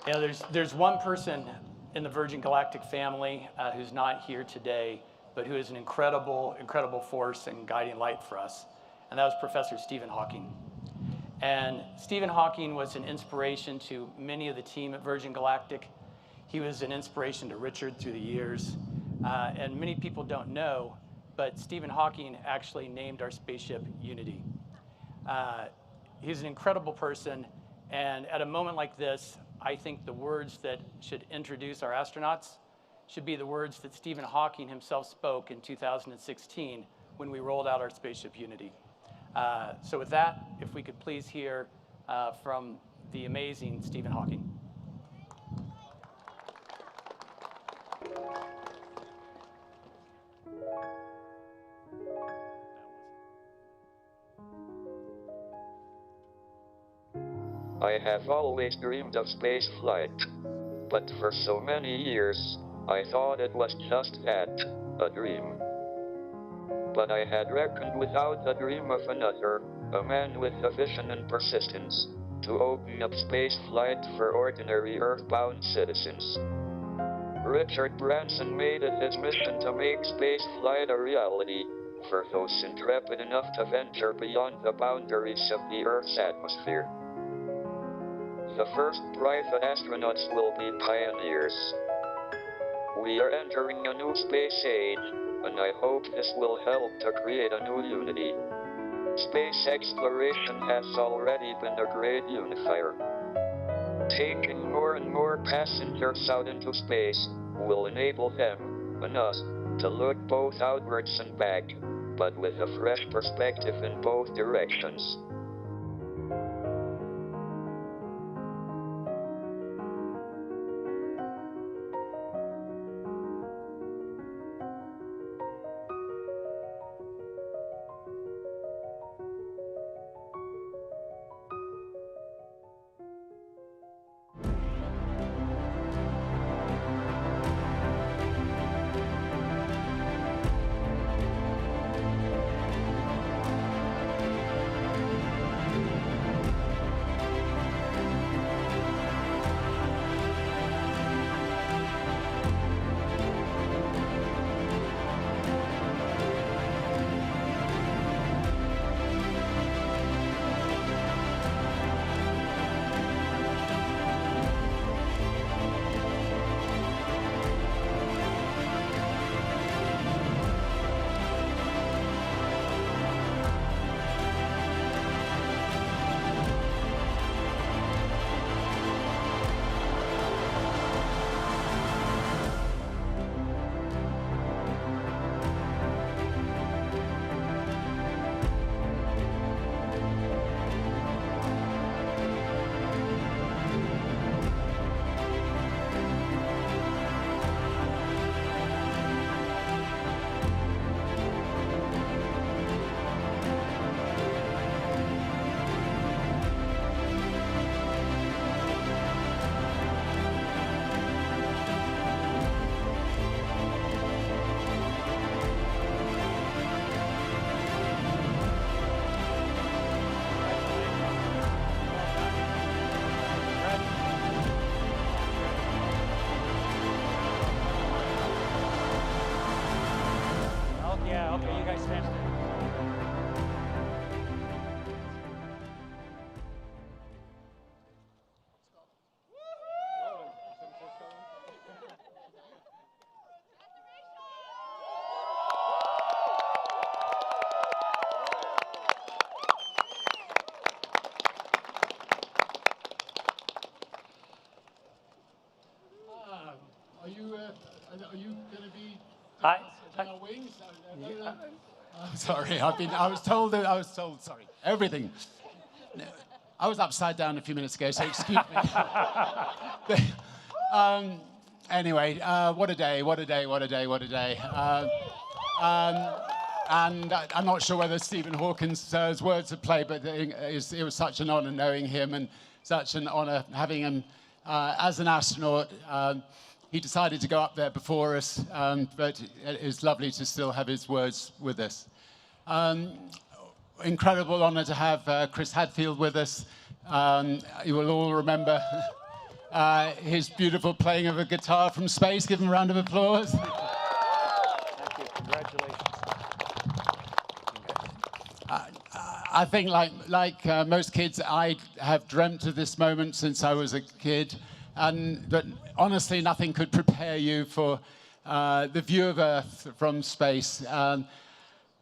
You know, there's one person in the Virgin Galactic family who's not here today, but who is an incredible, incredible force and guiding light for us, and that was Professor Stephen Hawking. And Stephen Hawking was an inspiration to many of the team at Virgin Galactic. He was an inspiration to Richard through the years, and many people don't know, but Stephen Hawking actually named our spaceship Unity. He's an incredible person, and at a moment like this, I think the words that should introduce our astronauts should be the words that Stephen Hawking himself spoke in 2016 when we rolled out our spaceship Unity. So with that, if we could please hear from the amazing Stephen Hawking. I have always dreamed of space flight, but for so many years, I thought it was just that, a dream. But I had reckoned without the dream of another, a man with a vision and persistence, to open up space flight for ordinary Earthbound citizens. Richard Branson made it his mission to make space flight a reality, for those intrepid enough to venture beyond the boundaries of the Earth's atmosphere. The first private astronauts will be pioneers. We are entering a new space age, and I hope this will help to create a new unity. Space exploration has already been a great unifier. Taking more and more passengers out into space will enable them, and us, to look both outwards and back, but with a fresh perspective in both directions. Are you going to be I on wings? I'm sorry. I was told. Sorry. Everything. I was upside down a few minutes ago, so excuse me. Anyway, what a day, what a day, what a day, what a day. And I'm not sure whether Stephen Hawkins' words have played, but it was such an honor knowing him and such an honor having him as an astronaut. He decided to go up there before us, but it's lovely to still have his words with us. Incredible honor to have Chris Hadfield with us. You will all remember his beautiful playing of a guitar from space. Give him a round of applause. Thank you. Congratulations. I think, like most kids, I have dreamt of this moment since I was a kid, but honestly, nothing could prepare you for the view of Earth from space.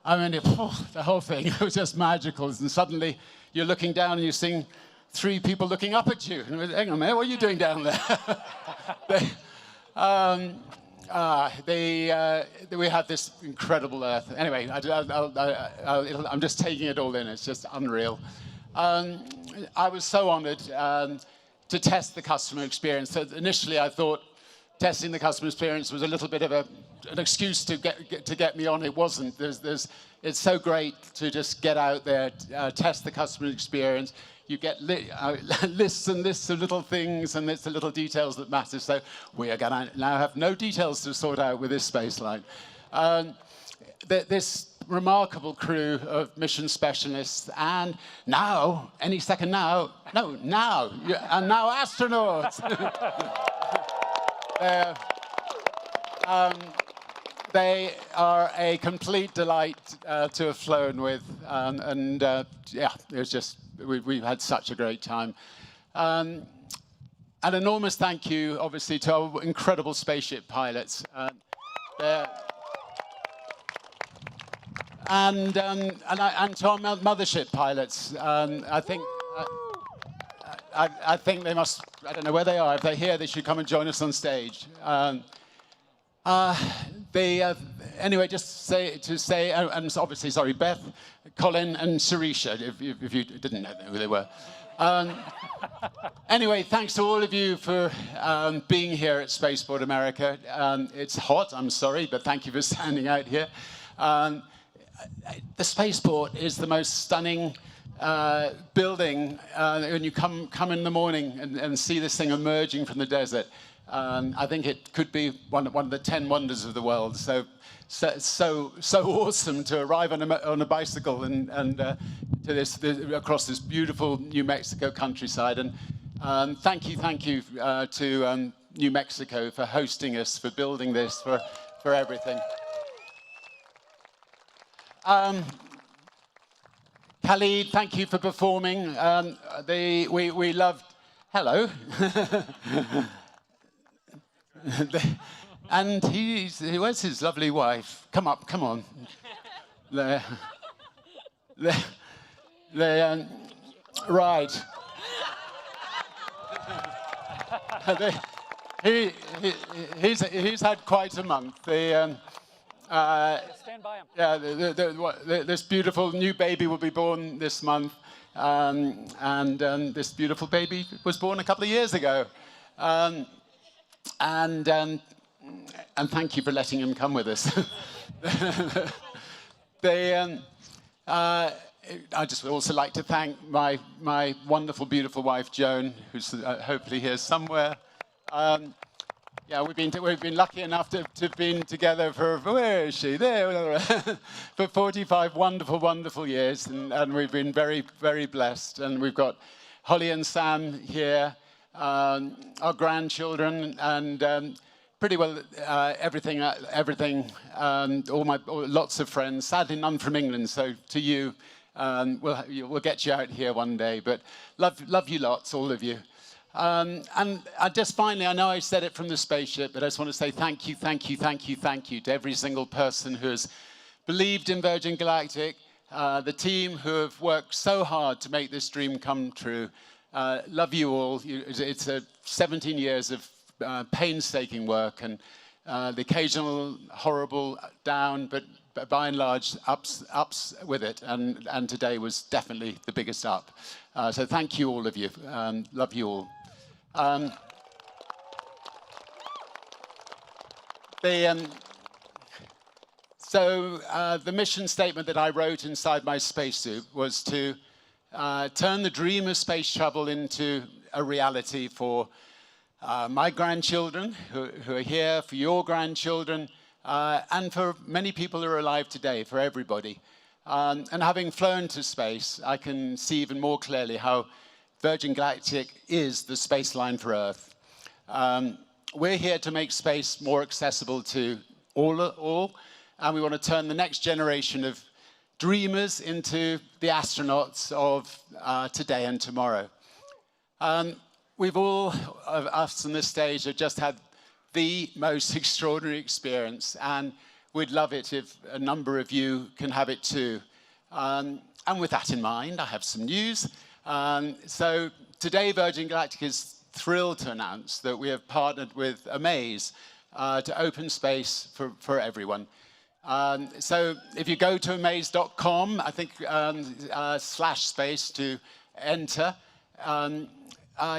I mean, the whole thing was just magical, and suddenly you're looking down and you're seeing 3 people looking up at you. Hang on a minute, what are you doing down there? We have this incredible Earth. Anyway, I'm just taking it all in. It's just unreal. I was so honored to test the customer experience. So initially, I thought testing the customer experience was a little bit of an excuse to get me on. It wasn't. It's so great to just get out there, test the customer experience. You get lists and lists of little things, and it's the little details that matter. So we are going to now have no details to sort out with this spaceflight. This remarkable crew of mission specialists, and now, any second now, and now astronauts. They are a complete delight to have flown with, yeah, it was just, we've had such a great time. An enormous thank you, obviously, to our incredible spaceship pilots. And to our mothership pilots. I think they must, I don't know where they are. If they're here, they should come and join us on stage. Anyway, just to say, and obviously, sorry, Beth, Colin, and Sarisha, if you didn't know who they were. Anyway, thanks to all of you for being here at Spaceport America. It's hot, I'm sorry, but thank you for standing out here. The Spaceport is the most stunning building. When you come in the morning and see this thing emerging from the desert, I think it could be one of the 10 wonders of the world. So awesome to arrive on a bicycle and across this beautiful New Mexico countryside. And thank you to New Mexico for hosting us, for building this, for everything. Khalid, thank you for performing. We loved. Hello. And where's his lovely wife? Come on. Right. He's had quite a month. Stand by him. Yeah, this beautiful new baby will be born this month, and this beautiful baby was born a couple of years ago. And thank you for letting him come with us. I just would also like to thank my wonderful, beautiful wife, Joan, who's hopefully here somewhere. Yeah, we've been lucky enough to have been together for, where is she? There, for 45 wonderful, wonderful years, and we've been very, very blessed. And we've got Holly and Sam here, our grandchildren, and pretty well everything. Lots of friends. Sadly, none from England. So to you, we'll get you out here one day. But love you lots, all of you. And just finally, I know I said it from the spaceship, but I just want to say thank you to every single person who has believed in Virgin Galactic, the team who have worked so hard to make this dream come true. Love you all. It's 17 years of painstaking work, and the occasional horrible down, but by and large, ups with it, and today was definitely the biggest up. So thank you, all of you. Love you all. The mission statement that I wrote inside my spacesuit was to turn the dream of space travel into a reality for my grandchildren who are here, for your grandchildren, and for many people who are alive today, for everybody. And having flown to space, I can see even more clearly how Virgin Galactic is the space line for Earth. We're here to make space more accessible to all, and we want to turn the next generation of dreamers into the astronauts of today and tomorrow. We've all of us on this stage have just had the most extraordinary experience, and we'd love it if a number of you can have it too. And with that in mind, I have some news. So today, Virgin Galactic is thrilled to announce that we have partnered with Amaze to open space for everyone. So if you go to amaze.com, I think /space to enter,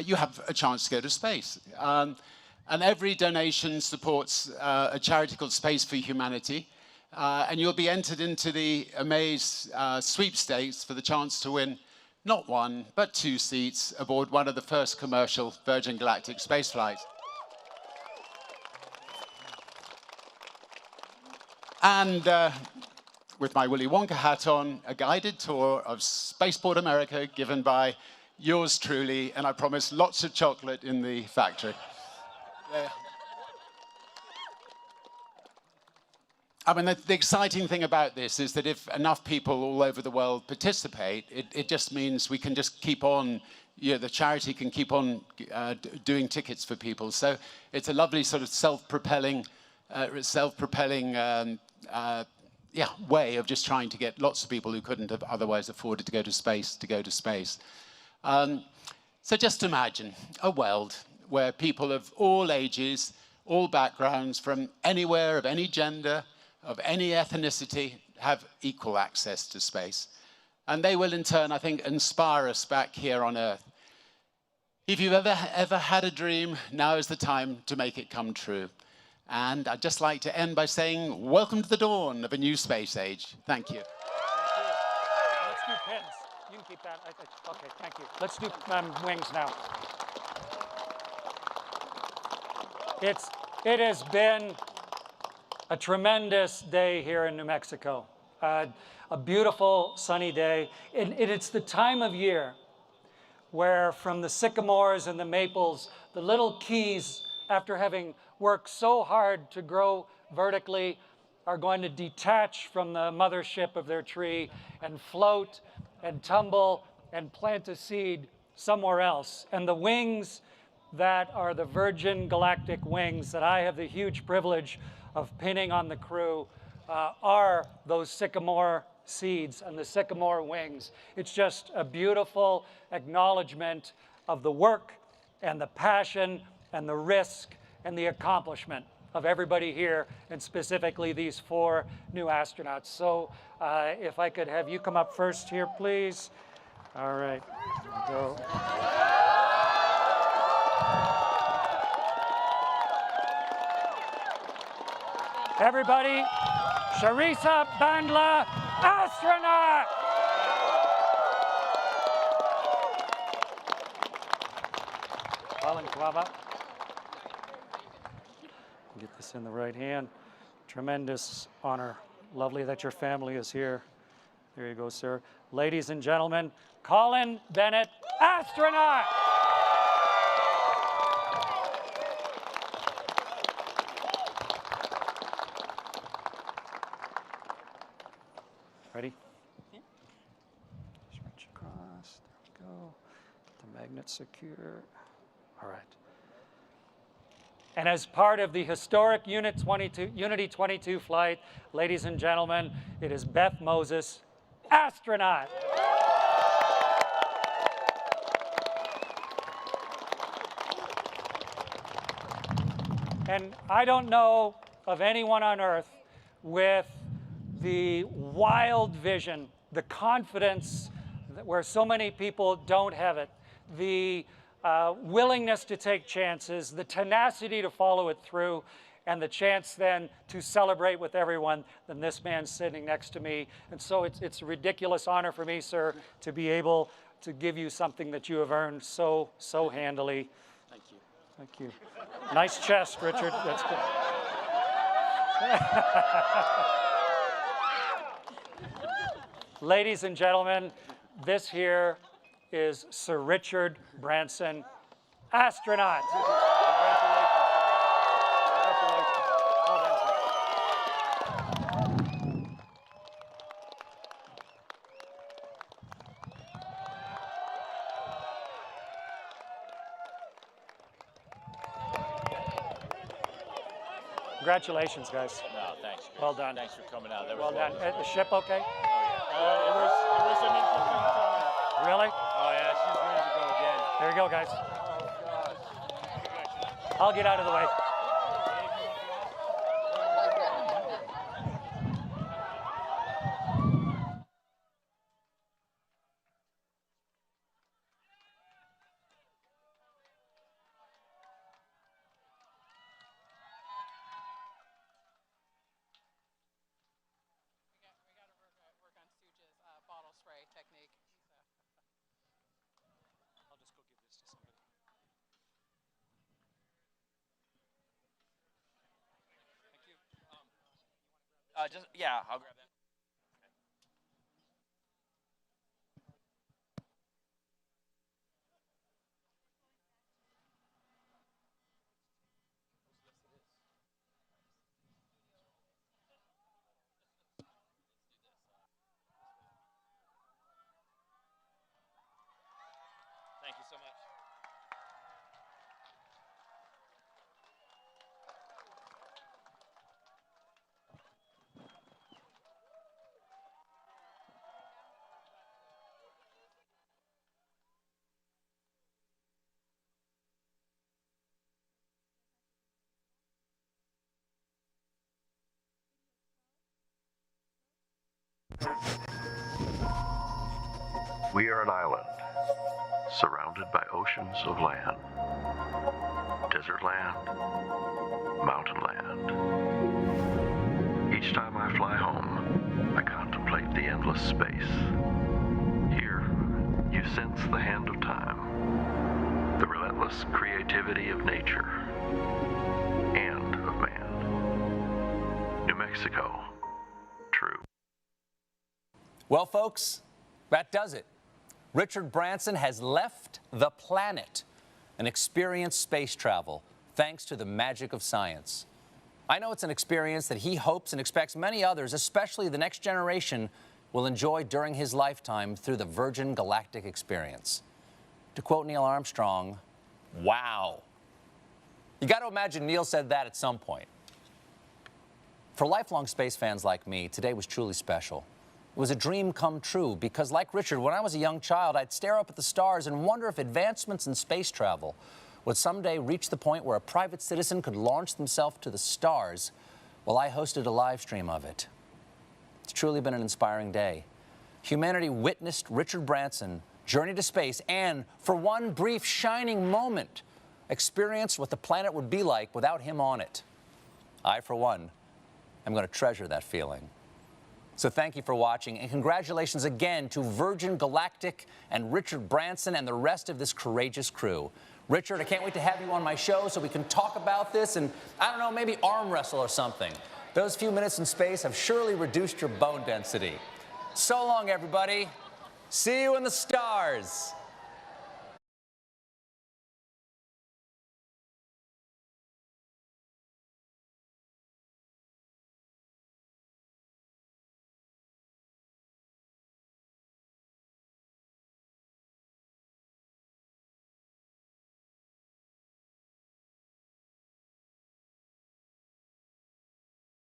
you have a chance to go to space. And every donation supports a charity called Space for Humanity. And you'll be entered into the Amaze sweepstakes for the chance to win not 1, but 2 seats aboard one of the first commercial Virgin Galactic spaceflights. And with my Willy Wonka hat on, a guided tour of Spaceport America given by yours truly, and I promise lots of chocolate in the factory. I mean, the exciting thing about this is that if enough people all over the world participate, it just means we can just keep on, the charity can keep on doing tickets for people. So it's a lovely sort of self-propelling way of just trying to get lots of people who couldn't have otherwise afforded to go to space. So just imagine a world where people of all ages, all backgrounds, from anywhere, of any gender, of any ethnicity, have equal access to space. And they will in turn, I think, inspire us back here on Earth. If you've ever had a dream, now is the time to make it come true. And I'd just like to end by saying, welcome to the dawn of a new space age. Thank you. Let's do pins. You can keep that. Okay, thank you. Let's do wings now. It has been a tremendous day here in New Mexico. A beautiful sunny day. And it's the time of year where from the sycamores and the maples, the little keys, after having worked so hard to grow vertically, are going to detach from the mothership of their tree and float and tumble and plant a seed somewhere else. And the wings that are the Virgin Galactic wings that I have the huge privilege of pinning on the crew are those sycamore seeds and the sycamore wings. It's just a beautiful acknowledgement of the work and the passion and the risk and the accomplishment of everybody here, and specifically these 4 new astronauts. So if I could have you come up first here, please. All right, go. Everybody, Sharisa Bandla, astronaut! Colin, come up. Get this in the right hand. Tremendous honor. Lovely that your family is here. There you go, sir. Ladies and gentlemen, Colin Bennett, astronaut! Ready? Yeah. Stretch across. There we go. Get the magnet secure. All right. And as part of the historic Unity 22 flight, ladies and gentlemen, it is Beth Moses, astronaut. And I don't know of anyone on Earth with the wild vision, the confidence where so many people don't have it, the willingness to take chances, the tenacity to follow it through, and the chance then to celebrate with everyone. Then this man's sitting next to me. And so it's a ridiculous honor for me, sir, to be able to give you something that you have earned so handily. Thank you. Thank you. Nice chest, Richard. That's good. Ladies and gentlemen, this here is Sir Richard Branson, astronaut. Congratulations. Congratulations, guys. No, thanks. Well done. Thanks for coming out. That was Well done. wonderful. The ship okay? Oh, yeah. It was an interesting time. Really? Oh, yeah, she's ready to go again. There you go, guys. Oh, gosh. I'll get out of the way. Yeah, I'll grab that. Thank you so much. We are an island, surrounded by oceans of land, desert land, mountain land. Each time I fly home, I contemplate the endless space. Here, you sense the hand of time, the relentless creativity of nature, and of man. New Mexico, true. Well, folks, that does it. Richard Branson has left the planet and experienced space travel thanks to the magic of science. I know it's an experience that he hopes and expects many others, especially the next generation, will enjoy during his lifetime through the Virgin Galactic experience. To quote Neil Armstrong, wow. You got to imagine Neil said that at some point. For lifelong space fans like me, today was truly special. It was a dream come true because, like Richard, when I was a young child, I'd stare up at the stars and wonder if advancements in space travel would someday reach the point where a private citizen could launch themselves to the stars while I hosted a live stream of it. It's truly been an inspiring day. Humanity witnessed Richard Branson journey to space and, for one brief shining moment, experienced what the planet would be like without him on it. I, for one, am going to treasure that feeling. So thank you for watching, and congratulations again to Virgin Galactic and Richard Branson and the rest of this courageous crew. Richard, I can't wait to have you on my show so we can talk about this and, I don't know, maybe arm wrestle or something. Those few minutes in space have surely reduced your bone density. So long, everybody. See you in the stars.